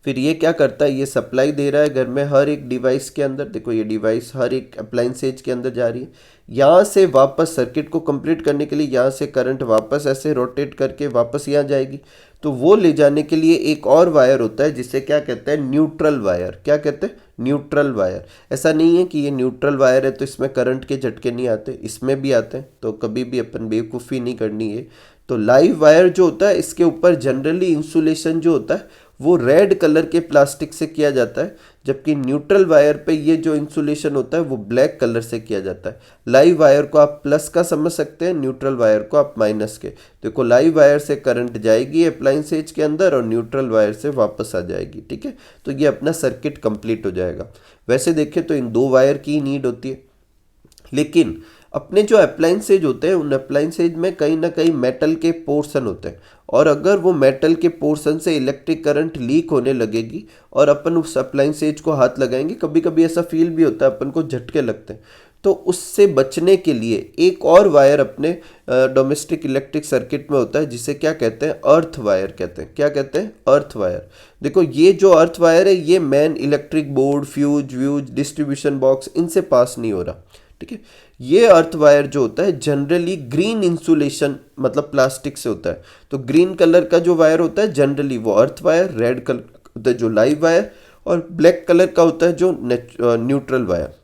फिर ये क्या करता है, ये सप्लाई दे रहा है घर में हर एक डिवाइस के अंदर। देखो ये डिवाइस हर एक अप्लाइंसेज के अंदर जा रही है। यहाँ से वापस सर्किट को कंप्लीट करने के लिए यहाँ से करंट वापस ऐसे रोटेट करके वापस यहाँ जाएगी। तो वो ले जाने के लिए एक और वायर होता है जिसे क्या कहते हैं, न्यूट्रल वायर। क्या कहते हैं, न्यूट्रल वायर। ऐसा नहीं है कि ये न्यूट्रल वायर है तो इसमें करंट के झटके नहीं आते, इसमें भी आते हैं, तो कभी भी अपन बेवकूफ़ी नहीं करनी है। तो लाइव वायर जो होता है इसके ऊपर जनरली इंसुलेशन जो होता है वो रेड कलर के प्लास्टिक से किया जाता है, जबकि न्यूट्रल वायर पे ये जो इंसुलेशन होता है वो ब्लैक कलर से किया जाता है। लाइव वायर को आप प्लस का समझ सकते हैं, न्यूट्रल वायर को आप माइनस के। देखो लाइव वायर से करंट जाएगी अप्लाइंसेज के अंदर और न्यूट्रल वायर से वापस आ जाएगी। ठीक है, तो ये अपना सर्किट कंप्लीट हो जाएगा। वैसे देखें तो इन दो वायर की नीड होती है, लेकिन अपने जो अप्लाइंसेज होते हैं उन अप्लाइंसेज में कहीं ना कहीं मेटल के पोर्शन होते हैं, और अगर वो मेटल के पोर्शन से इलेक्ट्रिक करंट लीक होने लगेगी और अपन उस अप्लाइंसेज को हाथ लगाएंगे, कभी कभी ऐसा फील भी होता है अपन को झटके लगते हैं, तो उससे बचने के लिए एक और वायर अपने डोमेस्टिक इलेक्ट्रिक सर्किट में होता है जिसे क्या कहते हैं, अर्थ वायर कहते हैं। क्या कहते हैं, अर्थ वायर। देखो ये जो अर्थ वायर है ये main electric board, fuse views, distribution box, इनसे पास नहीं हो रहा। ठीक है, ये अर्थ वायर जो होता है जनरली ग्रीन इंसुलेशन मतलब प्लास्टिक से होता है। तो ग्रीन कलर का जो वायर होता है जनरली वो अर्थ वायर, रेड कलर होता है जो लाइव वायर, और ब्लैक कलर का होता है जो न्यूट्रल वायर।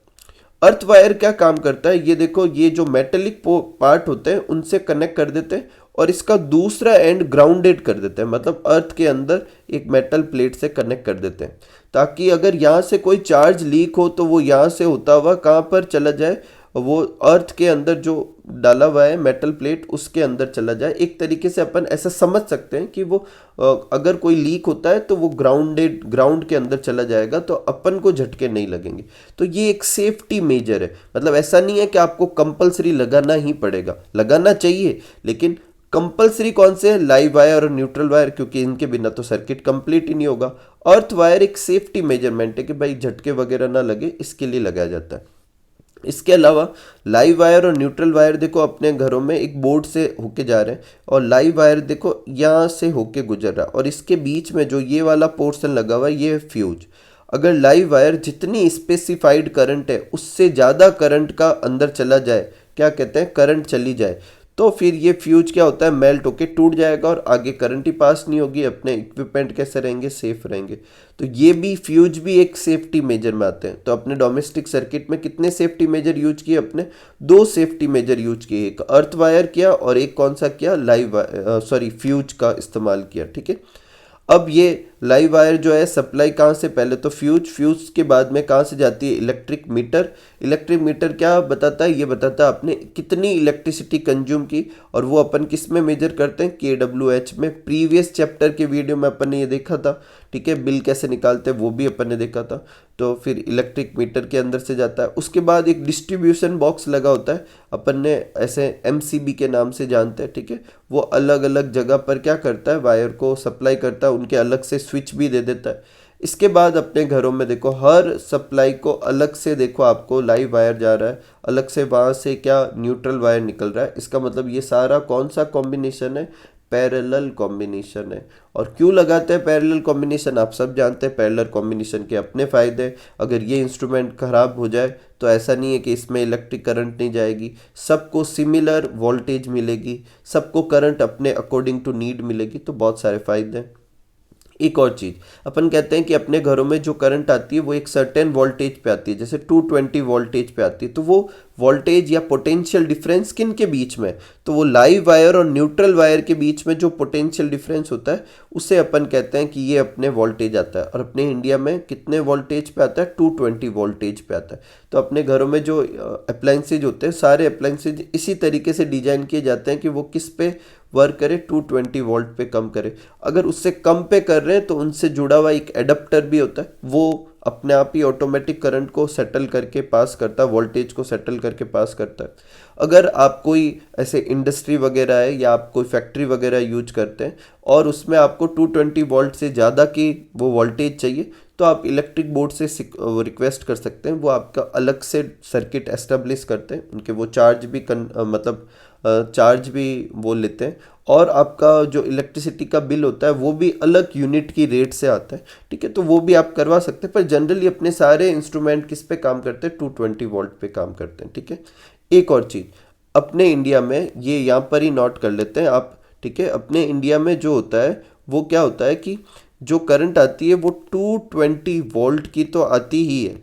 अर्थ वायर क्या काम करता है, ये देखो, ये जो मेटेलिक पार्ट होते हैं उनसे कनेक्ट कर देते हैं और इसका दूसरा एंड ग्राउंडेड कर देते हैं, मतलब अर्थ के अंदर एक मेटल प्लेट से कनेक्ट कर देते हैं, ताकि अगर यहाँ से कोई चार्ज लीक हो तो वो यहाँ से होता हुआ कहाँ पर चला जाए, वो अर्थ के अंदर जो डाला हुआ है मेटल प्लेट उसके अंदर चला जाए। एक तरीके से अपन ऐसा समझ सकते हैं कि वो अगर कोई लीक होता है तो वो ग्राउंड के अंदर चला जाएगा, तो अपन को झटके नहीं लगेंगे। तो ये एक सेफ्टी मेजर है, मतलब ऐसा नहीं है कि आपको कंपलसरी लगाना ही पड़ेगा, लगाना चाहिए, लेकिन कंपलसरी कौन से है, लाइव वायर और न्यूट्रल वायर, क्योंकि इनके बिना तो सर्किट कंप्लीट ही नहीं होगा। अर्थ वायर एक सेफ्टी मेजरमेंट है कि भाई झटके वगैरह ना लगे, इसके लिए लगाया जाता है। इसके अलावा लाइव वायर और न्यूट्रल वायर देखो अपने घरों में एक बोर्ड से होके जा रहे हैं, और लाइव वायर देखो यहाँ से होके गुजर रहा है, और इसके बीच में जो ये वाला पोर्शन लगा हुआ है ये है फ्यूज। अगर लाइव वायर जितनी स्पेसिफाइड करंट है उससे ज़्यादा करंट का अंदर चला जाए, क्या कहते हैं, करंट चली जाए, तो फिर ये फ्यूज क्या होता है, मेल्ट होके टूट जाएगा और आगे करंट ही पास नहीं होगी, अपने इक्विपमेंट कैसे रहेंगे, सेफ रहेंगे। तो ये भी फ्यूज भी एक सेफ्टी मेजर में आते हैं। तो अपने डोमेस्टिक सर्किट में कितने सेफ्टी मेजर यूज किए, अपने 2 सेफ्टी मेजर यूज किए, एक अर्थ वायर किया और एक कौन सा किया, फ्यूज का इस्तेमाल किया। ठीक है, अब ये लाइव वायर जो है सप्लाई कहाँ से, पहले तो फ्यूज के बाद में कहाँ से जाती है, इलेक्ट्रिक मीटर। इलेक्ट्रिक मीटर क्या बताता है, ये बताता है आपने कितनी इलेक्ट्रिसिटी कंज्यूम की, और वो अपन किस में मेजर करते हैं, KWH में। प्रीवियस चैप्टर के वीडियो में अपन ने ये देखा था। ठीक है, बिल कैसे निकालते हैं वो भी अपन ने देखा था। तो फिर इलेक्ट्रिक मीटर के अंदर से जाता है। उसके बाद एक डिस्ट्रीब्यूशन बॉक्स लगा होता है, अपन ने ऐसे MCB के नाम से जानते हैं। ठीक है, वो अलग अलग जगह पर क्या करता है, वायर को सप्लाई करता है, उनके अलग से स्विच भी दे देता है। इसके बाद अपने घरों में देखो हर सप्लाई को अलग से, देखो आपको लाइव वायर जा रहा है, अलग से वहाँ से क्या न्यूट्रल वायर निकल रहा है। इसका मतलब ये सारा कौन सा कॉम्बिनेशन है, पैरेलल कॉम्बिनेशन है। और क्यों लगाते हैं पैरेलल कॉम्बिनेशन, आप सब जानते हैं पैरेलल कॉम्बिनेशन के अपने फ़ायदे। अगर ये इंस्ट्रूमेंट ख़राब हो जाए तो ऐसा नहीं है कि इसमें इलेक्ट्रिक करंट नहीं जाएगी, सबको सिमिलर वोल्टेज मिलेगी, सबको करंट अपने अकॉर्डिंग टू नीड मिलेगी। तो बहुत सारे फ़ायदे हैं। एक और चीज़ अपन कहते हैं कि अपने घरों में जो करंट आती है वो एक सर्टेन वोल्टेज पे आती है, जैसे 220 वोल्टेज पे आती है। तो वो वोल्टेज या पोटेंशियल डिफरेंस किन के बीच में, तो वो लाइव वायर और न्यूट्रल वायर के बीच में जो पोटेंशियल डिफरेंस होता है उसे अपन कहते हैं कि ये अपने वोल्टेज आता है। और अपने इंडिया में कितने वोल्टेज पे आता है, 220 वोल्टेज पे आता है। तो अपने घरों में जो अप्लाइंसेज होते हैं, सारे अप्लाइंसेज इसी तरीके से डिजाइन किए जाते हैं कि वो किस पे वर्क करे, 220 वोल्ट पे कम करे। अगर उससे कम पे कर रहे हैं तो उनसे जुड़ा हुआ एक एडाप्टर भी होता है, वो अपने आप ही ऑटोमेटिक करंट को सेटल करके पास करता है, वोल्टेज को सेटल करके पास करता है। अगर आप कोई ऐसे इंडस्ट्री वगैरह है या आप कोई फैक्ट्री वगैरह यूज करते हैं और उसमें आपको 220 वोल्ट से ज़्यादा की वो वोल्टेज चाहिए, तो आप इलेक्ट्रिक बोर्ड से रिक्वेस्ट कर सकते हैं, वो आपका अलग से सर्किट एस्टेब्लिश करते हैं। उनके वो चार्ज भी चार्ज भी वो लेते हैं, और आपका जो इलेक्ट्रिसिटी का बिल होता है वो भी अलग यूनिट की रेट से आता है। ठीक है, तो वो भी आप करवा सकते हैं, पर जनरली अपने सारे इंस्ट्रूमेंट किस पे काम करते हैं, 220 वोल्ट पे काम करते हैं। ठीक है, एक और चीज़ अपने इंडिया में, ये यहाँ पर ही नोट कर लेते हैं आप। ठीक है, अपने इंडिया में जो होता है वो क्या होता है कि जो करंट आती है वो 220 वोल्ट की तो आती ही है,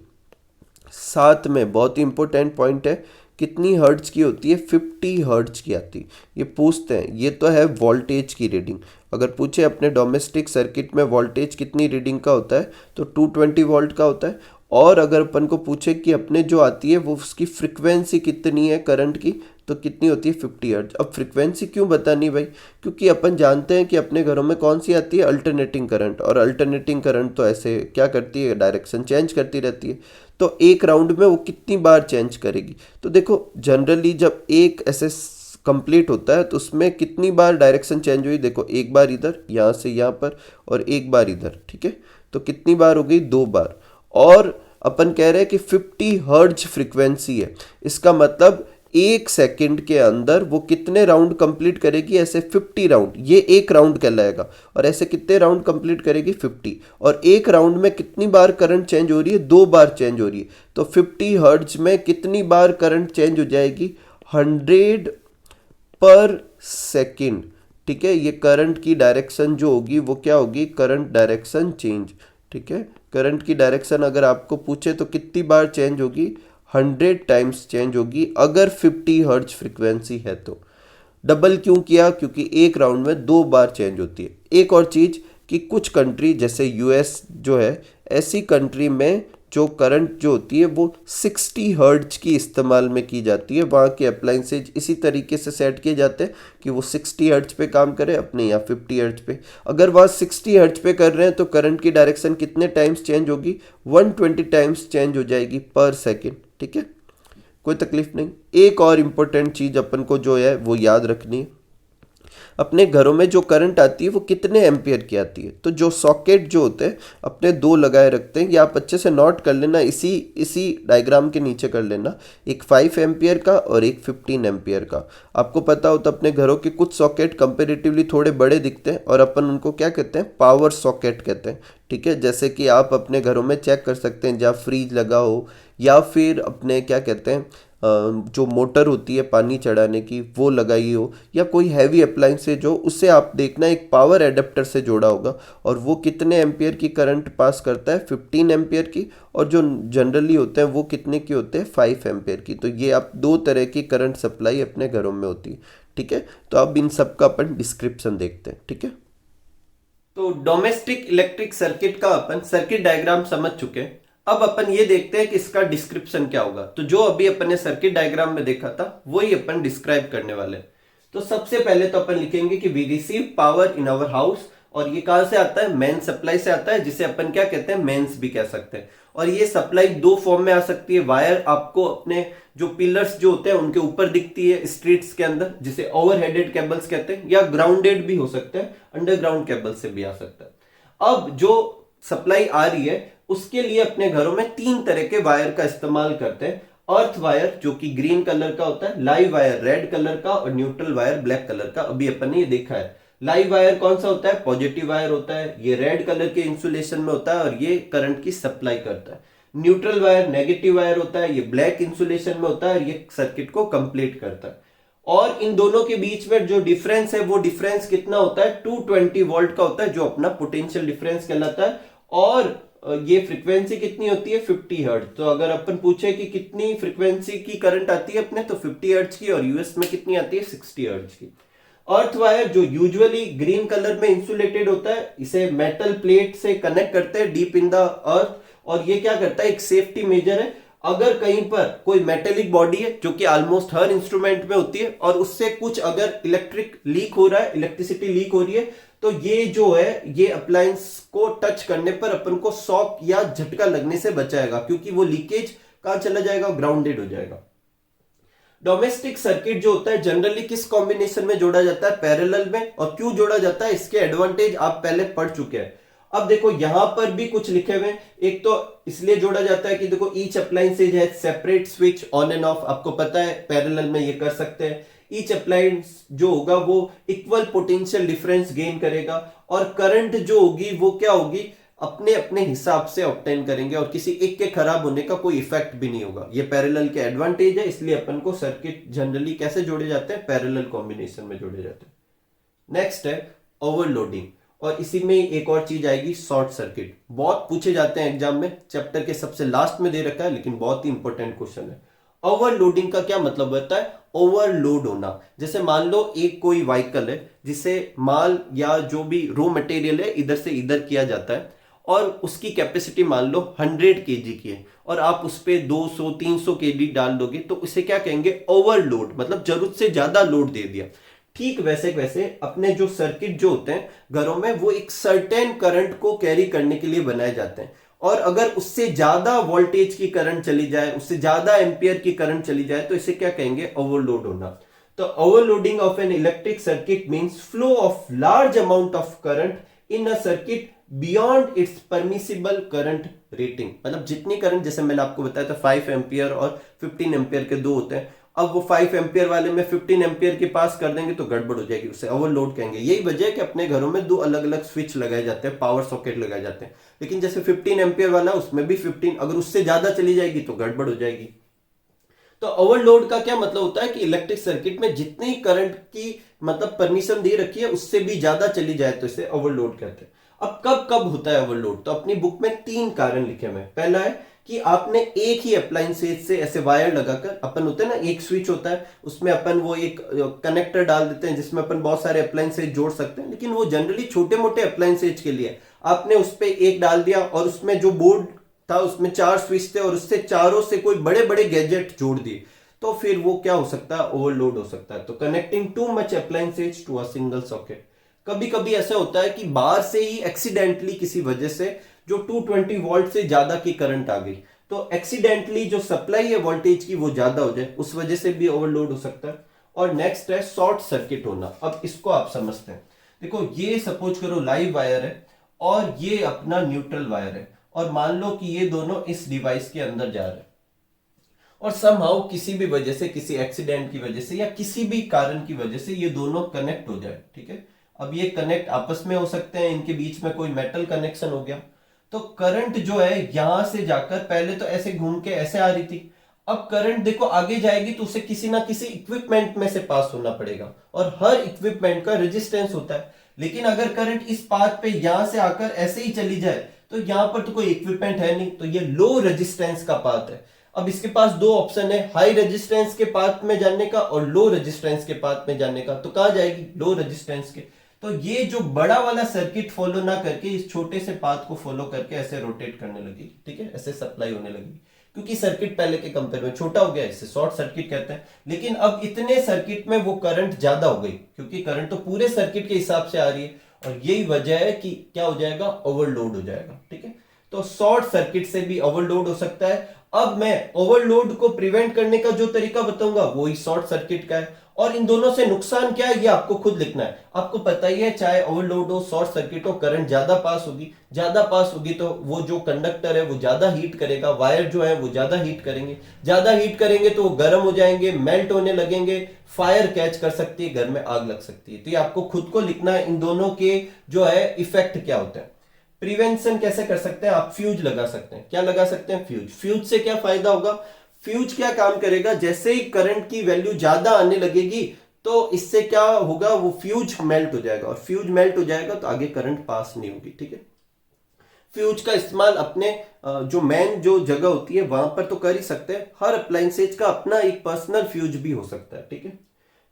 साथ में बहुत ही इंपॉर्टेंट पॉइंट है, कितनी हर्ट्ज की होती है, 50 हर्ट्ज की आती है। ये पूछते हैं, ये तो है वोल्टेज की रीडिंग। अगर पूछे अपने डोमेस्टिक सर्किट में वोल्टेज कितनी रीडिंग का होता है, तो 220 वोल्ट का होता है। और अगर अपन को पूछे कि अपने जो आती है वो उसकी फ्रिक्वेंसी कितनी है करंट की, तो कितनी होती है, 50 हर्ट्ज। अब फ्रिक्वेंसी क्यों बतानी भाई, क्योंकि अपन जानते हैं कि अपने घरों में कौन सी आती है, अल्टरनेटिंग करंट। और अल्टरनेटिंग करंट तो ऐसे क्या करती है, डायरेक्शन चेंज करती रहती है। तो एक राउंड में वो कितनी बार चेंज करेगी, तो देखो जनरली जब एक ऐसे कंप्लीट होता है तो उसमें कितनी बार डायरेक्शन चेंज हुई, देखो एक बार इधर यहाँ से यहाँ पर और एक बार इधर। ठीक है, तो कितनी बार हो गई, 2 बार। और अपन कह रहे हैं कि 50 हर्ट्ज फ्रीक्वेंसी है, इसका मतलब 1 सेकंड के अंदर वो कितने राउंड कंप्लीट करेगी, ऐसे 50 राउंड, ये एक राउंड कहलाएगा। और ऐसे कितने राउंड कंप्लीट करेगी, 50। और एक राउंड में कितनी बार करंट चेंज हो रही है, 2 बार चेंज हो रही है। तो 50 हर्ट्ज में कितनी बार करंट चेंज हो जाएगी, 100 पर सेकेंड। ठीक है, ये करंट की डायरेक्शन जो होगी वो क्या होगी, करंट डायरेक्शन चेंज। ठीक है। करंट की डायरेक्शन अगर आपको पूछे तो कितनी बार चेंज होगी, 100 टाइम्स चेंज होगी अगर 50 हर्ट्ज फ्रीक्वेंसी है तो। डबल क्यों किया, क्योंकि एक राउंड में 2 बार चेंज होती है। एक और चीज़ कि कुछ कंट्री जैसे यूएस जो है, ऐसी कंट्री में जो करंट जो होती है वो 60 हर्ट्ज की इस्तेमाल में की जाती है। वहाँ के अप्लाइंसेज इसी तरीके से सेट किए जाते हैं कि वो 60 हर्ट्ज पे काम करे, अपने यहाँ 50 हर्ट्ज पे। अगर वहाँ 60 हर्ट्ज पे कर रहे हैं तो करंट की डायरेक्शन कितने टाइम्स चेंज होगी, 120 टाइम्स चेंज हो जाएगी पर सेकेंड। ठीक है, कोई तकलीफ नहीं। एक और इम्पोर्टेंट चीज़ अपन को जो है वो याद रखनी है, अपने घरों में जो करंट आती है वो कितने एम्पियर की आती है। तो जो सॉकेट जो होते हैं अपने 2 लगाए रखते हैं, ये आप अच्छे से नोट कर लेना, इसी डायग्राम के नीचे कर लेना। एक 5 एम्पियर का और एक 15 एम्पियर का। आपको पता हो तो अपने घरों के कुछ सॉकेट कंपेरेटिवली थोड़े बड़े दिखते हैं और अपन उनको क्या कहते हैं, पावर सॉकेट कहते हैं। ठीक है, जैसे कि आप अपने घरों में चेक कर सकते हैं जहाँ फ्रीज लगा हो, या फिर अपने क्या कहते हैं जो मोटर होती है पानी चढ़ाने की वो लगाई हो, या कोई हैवी अप्लाइंस है जो, उससे आप देखना एक पावर एडेप्टर से जोड़ा होगा और वो कितने एम्पियर की करंट पास करता है, 15 एम्पियर की। और जो जनरली होते हैं वो कितने की होते हैं, 5 एम्पियर की। तो ये आप 2 तरह की करंट सप्लाई अपने घरों में होती है। ठीक है, तो अब इन सब का अपन डिस्क्रिप्शन देखते हैं। ठीक है, तो डोमेस्टिक इलेक्ट्रिक सर्किट का अपन सर्किट डायग्राम समझ चुके हैं। अब अपन ये देखते हैं कि इसका डिस्क्रिप्शन क्या होगा। तो जो अभी अपन ने सर्किट डायग्राम में देखा था वही अपन डिस्क्राइब करने वाले हैं। तो सबसे पहले तो अपन लिखेंगे कि we receive power in our house, और ये कहां से आता है, मेन सप्लाई से आता है, जिसे अपन क्या कहते हैं, मेंस भी कह सकते हैं। और ये सप्लाई 2 फॉर्म में आ सकती है। वायर आपको अपने जो पिलर्स जो होते हैं उनके ऊपर दिखती है स्ट्रीट्स के अंदर, जिसे ओवरहेडेड केबल्स कहते हैं, या ग्राउंडेड भी हो सकते हैं, अंडरग्राउंड केबल से भी आ सकता है। अब जो सप्लाई आ रही है उसके लिए अपने घरों में 3 तरह के वायर का इस्तेमाल करते हैं। अर्थ वायर जो कि ग्रीन कलर का होता है, लाइव वायर रेड कलर का, और न्यूट्रल वायर ब्लैक कलर का। अभी अपन ने ये देखा है। लाइव वायर कौन सा होता है, पॉजिटिव वायर होता है, ये रेड कलर के इंसुलेशन में होता है और ये करंट की सप्लाई करता है। न्यूट्रल वायर नेगेटिव वायर होता है, ये ब्लैक इंसुलेशन में होता है और ये सर्किट को कंप्लीट करता है। और इन दोनों के बीच में जो डिफरेंस है वो डिफरेंस कितना होता है, 220 वोल्ट का होता है, जो अपना पोटेंशियल डिफरेंस कहलाता है। और ये फ्रीक्वेंसी कितनी होती है, 50 हर्ट्ज। तो अगर अपन पूछे कि कितनी फ्रीक्वेंसी की करंट आती है अपने, तो 50 हर्ट्ज की, और यूएस में कितनी आती है, 60 हर्ट्ज की। अर्थ वायर जो यूजुअली ग्रीन कलर में इंसुलेटेड होता है, इसे मेटल प्लेट से कनेक्ट करते हैं डीप इन द अर्थ, और ये क्या करता है, एक सेफ्टी मेजर है। अगर कहीं पर कोई मेटेलिक बॉडी है जो कि ऑलमोस्ट हर इंस्ट्रूमेंट में होती है, और उससे कुछ अगर इलेक्ट्रिक लीक हो रहा है, इलेक्ट्रिसिटी लीक हो रही है, तो ये जो है ये अप्लायंस को टच करने पर अपन को शॉक या झटका लगने से बचाएगा, क्योंकि वो लीकेज कहां चला जाएगा, ग्राउंडेड हो जाएगा। डोमेस्टिक सर्किट जो होता है जनरली किस कॉम्बिनेशन में जोड़ा जाता है, पैरेलल में। और क्यों जोड़ा जाता है, इसके एडवांटेज आप पहले पढ़ चुके हैं। अब देखो यहां पर भी कुछ लिखे हुए हैं। एक तो इसलिए जोड़ा जाता है कि देखो ईच अप्लायंसेज है separate switch on end of, आपको पता है पैरेलल में ये कर सकते हैं। ईच अप्लायंस जो होगा वो इक्वल पोटेंशियल डिफरेंस गेन करेगा, और करंट जो होगी वो क्या होगी, अपने अपने हिसाब से ऑब्टेन करेंगे, और किसी एक के खराब होने का कोई इफेक्ट भी नहीं होगा। ये पैरेलल के एडवांटेज है, इसलिए अपन को सर्किट जनरली कैसे जोड़े जाते हैं, पैरेलल कॉम्बिनेशन में जोड़े जाते हैं। नेक्स्ट है ओवरलोडिंग, और इसी में एक और चीज आएगी, शॉर्ट सर्किट। बहुत पूछे जाते हैं एग्जाम में, चैप्टर के सबसे लास्ट में दे रखा है, लेकिन बहुत ही इंपॉर्टेंट क्वेश्चन है। ओवरलोडिंग का क्या मतलब होता है, ओवरलोड होना। जैसे मान लो एक कोई व्हीकल है जिसे माल या जो भी रॉ मटेरियल है इधर से इधर किया जाता है, और उसकी कैपेसिटी मान लो 100 केजी की है, और आप उस पर 200-300 केजी डाल दोगे, तो उसे क्या कहेंगे, ओवरलोड, मतलब जरूरत से ज्यादा लोड दे दिया। ठीक वैसे वैसे अपने जो सर्किट जो होते हैं घरों में, वो एक सर्टेन करंट को कैरी करने के लिए बनाए जाते हैं, और अगर उससे ज्यादा वोल्टेज की करंट चली जाए, उससे ज्यादा एम्पियर की करंट चली जाए, तो इसे क्या कहेंगे, ओवरलोड होना। तो overloading of an electric circuit means flow of large amount of current in a circuit beyond it's permissible current rating. मतलब जितनी करंट, जैसे मैंने आपको बताया था 5 एम्पियर और 15 एम्पियर के दो होते हैं, अब वो 5 एम्पियर वाले में 15 एम्पियर के पास कर देंगे तो गड़बड़ हो जाएगी, उसे ओवरलोड कहेंगे। यही वजह है कि अपने घरों में 2 अलग अलग स्विच लगाए जाते हैं, पावर सॉकेट लगाए जाते हैं। लेकिन जैसे 15 एम्पियर वाला उसमें भी 15, अगर उससे ज्यादा चली जाएगी तो गड़बड़ हो जाएगी। तो ओवरलोड का क्या मतलब होता है कि इलेक्ट्रिक सर्किट में जितनी करंट की मतलब परमिशन दे रखी है उससे भी ज्यादा चली जाए तो इसे ओवरलोड कहते हैं। अब कब कब होता है ओवरलोड, तो अपनी बुक में 3 कारण लिखे हुए हैं। पहला है कि आपने एक ही अप्लायंसेज से ऐसे वायर लगाकर, अपन होते हैं ना, एक स्विच होता है उसमें अपन वो एक कनेक्टर डाल देते हैं जिसमें अपन बहुत सारे अप्लायंसेज जोड़ सकते हैं, लेकिन वो जनरली छोटे मोटे अप्लायंसेज के लिए। आपने उस पर एक डाल दिया और उसमें जो बोर्ड था उसमें 4 स्विच थे और उससे चारों से कोई बड़े बड़े गैजेट जोड़ दिए, तो फिर वो क्या हो सकता है, ओवरलोड हो सकता है। तो connecting too much appliances to a single socket. कभी कभी ऐसा होता है कि बाहर से ही एक्सीडेंटली किसी वजह से जो 220 वोल्ट से ज्यादा की करंट आ गई, तो एक्सीडेंटली जो सप्लाई है वोल्टेज की वो ज्यादा हो जाए, उस वजह से भी ओवरलोड हो सकता है। और नेक्स्ट है शॉर्ट सर्किट होना। अब इसको आप समझते हैं। देखो, ये सपोज करो लाइव वायर है और ये अपना न्यूट्रल वायर है, और मान लो कि ये दोनों इस डिवाइस के अंदर जा रहे हैं और समहाउ किसी भी वजह से, किसी एक्सीडेंट की वजह से या किसी भी कारण की वजह से ये दोनों कनेक्ट हो जाए, ठीक है। अब ये कनेक्ट आपस में हो सकते हैं, इनके बीच में कोई मेटल कनेक्शन हो गया, तो करंट जो है यहां से जाकर पहले तो ऐसे घूम के ऐसे आ रही थी, अब करंट देखो आगे जाएगी तो उसे किसी ना किसी इक्विपमेंट में से पास होना पड़ेगा, और हर इक्विपमेंट का रेजिस्टेंस होता है। लेकिन अगर करंट इस पाथ पे यहां से आकर ऐसे ही चली जाए तो यहां पर तो कोई इक्विपमेंट है नहीं, तो ये लो रेजिस्टेंस का पाथ है। अब इसके पास दो ऑप्शन है, हाई रेजिस्टेंस के पाथ में जाने का और लो रेजिस्टेंस के पाथ में जाने का। तो कहां जाएगी, लो रेजिस्टेंस के। तो ये जो बड़ा वाला सर्किट फॉलो ना करके इस छोटे से पाथ को फॉलो करके ऐसे रोटेट करने लगेगी, ठीक है, ऐसे सप्लाई होने लगेगी, क्योंकि सर्किट पहले के कंपेयर में छोटा हो गया, इसे शॉर्ट सर्किट कहते हैं। लेकिन अब इतने सर्किट में वो करंट ज्यादा हो गई, क्योंकि करंट तो पूरे सर्किट के हिसाब से आ रही है, और यही वजह है कि क्या हो जाएगा, ओवरलोड हो जाएगा, ठीक है। तो शॉर्ट सर्किट से भी ओवरलोड हो सकता है। अब मैं ओवरलोड को प्रिवेंट करने का जो तरीका बताऊंगा वो ही शॉर्ट सर्किट का है, और इन दोनों से नुकसान क्या है ये आपको खुद लिखना है। आपको पता ही है, चाहे ओवरलोड हो, शॉर्ट सर्किट हो, करंट ज्यादा पास होगी तो वो जो कंडक्टर है वो ज्यादा हीट करेगा, वायर जो है वो ज्यादा हीट करेंगे तो वो गर्म हो जाएंगे, मेल्ट होने लगेंगे, फायर कैच कर सकती है, घर में आग लग सकती है। तो ये आपको खुद को लिखना है, इन दोनों के जो है इफेक्ट क्या होते हैं। प्रिवेंशन कैसे कर सकते हैं, आप फ्यूज लगा सकते हैं। क्या लगा सकते हैं, फ्यूज से क्या फायदा होगा, फ्यूज क्या काम करेगा, जैसे ही करंट की वैल्यू ज्यादा आने लगेगी तो इससे क्या होगा, वो फ्यूज मेल्ट हो जाएगा, और फ्यूज मेल्ट हो जाएगा तो आगे करंट पास नहीं होगी, ठीक है। फ्यूज का इस्तेमाल अपने जो मेन जो जगह होती है वहां पर तो कर ही सकते हैं, हर अप्लायंसेज का अपना एक पर्सनल फ्यूज भी हो सकता है, ठीक है।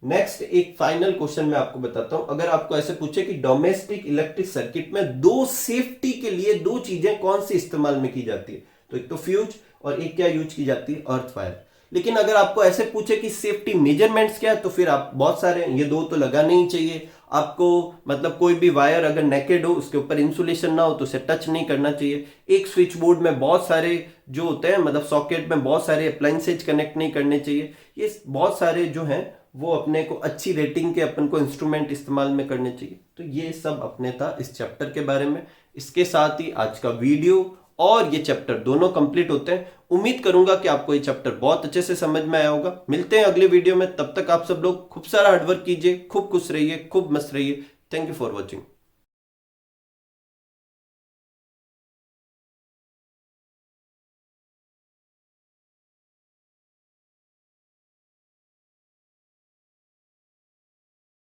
नेक्स्ट एक फाइनल क्वेश्चन मैं आपको बताता हूं। अगर आपको ऐसे पूछे कि डोमेस्टिक इलेक्ट्रिक सर्किट में दो सेफ्टी के लिए दो चीजें कौन सी इस्तेमाल में की जाती है, तो एक तो फ्यूज और एक क्या यूज की जाती है, अर्थ वायर। लेकिन अगर आपको ऐसे पूछे कि सेफ्टी मेजरमेंट्स क्या है, तो फिर आप बहुत सारे हैं, ये दो तो लगाने ही चाहिए आपको। मतलब कोई भी वायर अगर नेकेड हो, उसके ऊपर इंसुलेशन ना हो तो उसे टच नहीं करना चाहिए। एक स्विच बोर्ड में बहुत सारे जो होते हैं, मतलब सॉकेट में बहुत सारे अप्लायंसेज कनेक्ट नहीं करने चाहिए। ये बहुत सारे जो हैं वो अपने को अच्छी रेटिंग के अपन को इंस्ट्रूमेंट इस्तेमाल में करने चाहिए। तो ये सब अपने था इस चैप्टर के बारे में। इसके साथ ही आज का वीडियो और ये चैप्टर दोनों कंप्लीट होते हैं। उम्मीद करूंगा कि आपको ये चैप्टर बहुत अच्छे से समझ में आया होगा। मिलते हैं अगले वीडियो में, तब तक आप सब लोग खूब सारा हार्डवर्क कीजिए, खूब खुश रहिए, खूब मस्त रहिए। Thank you for watching.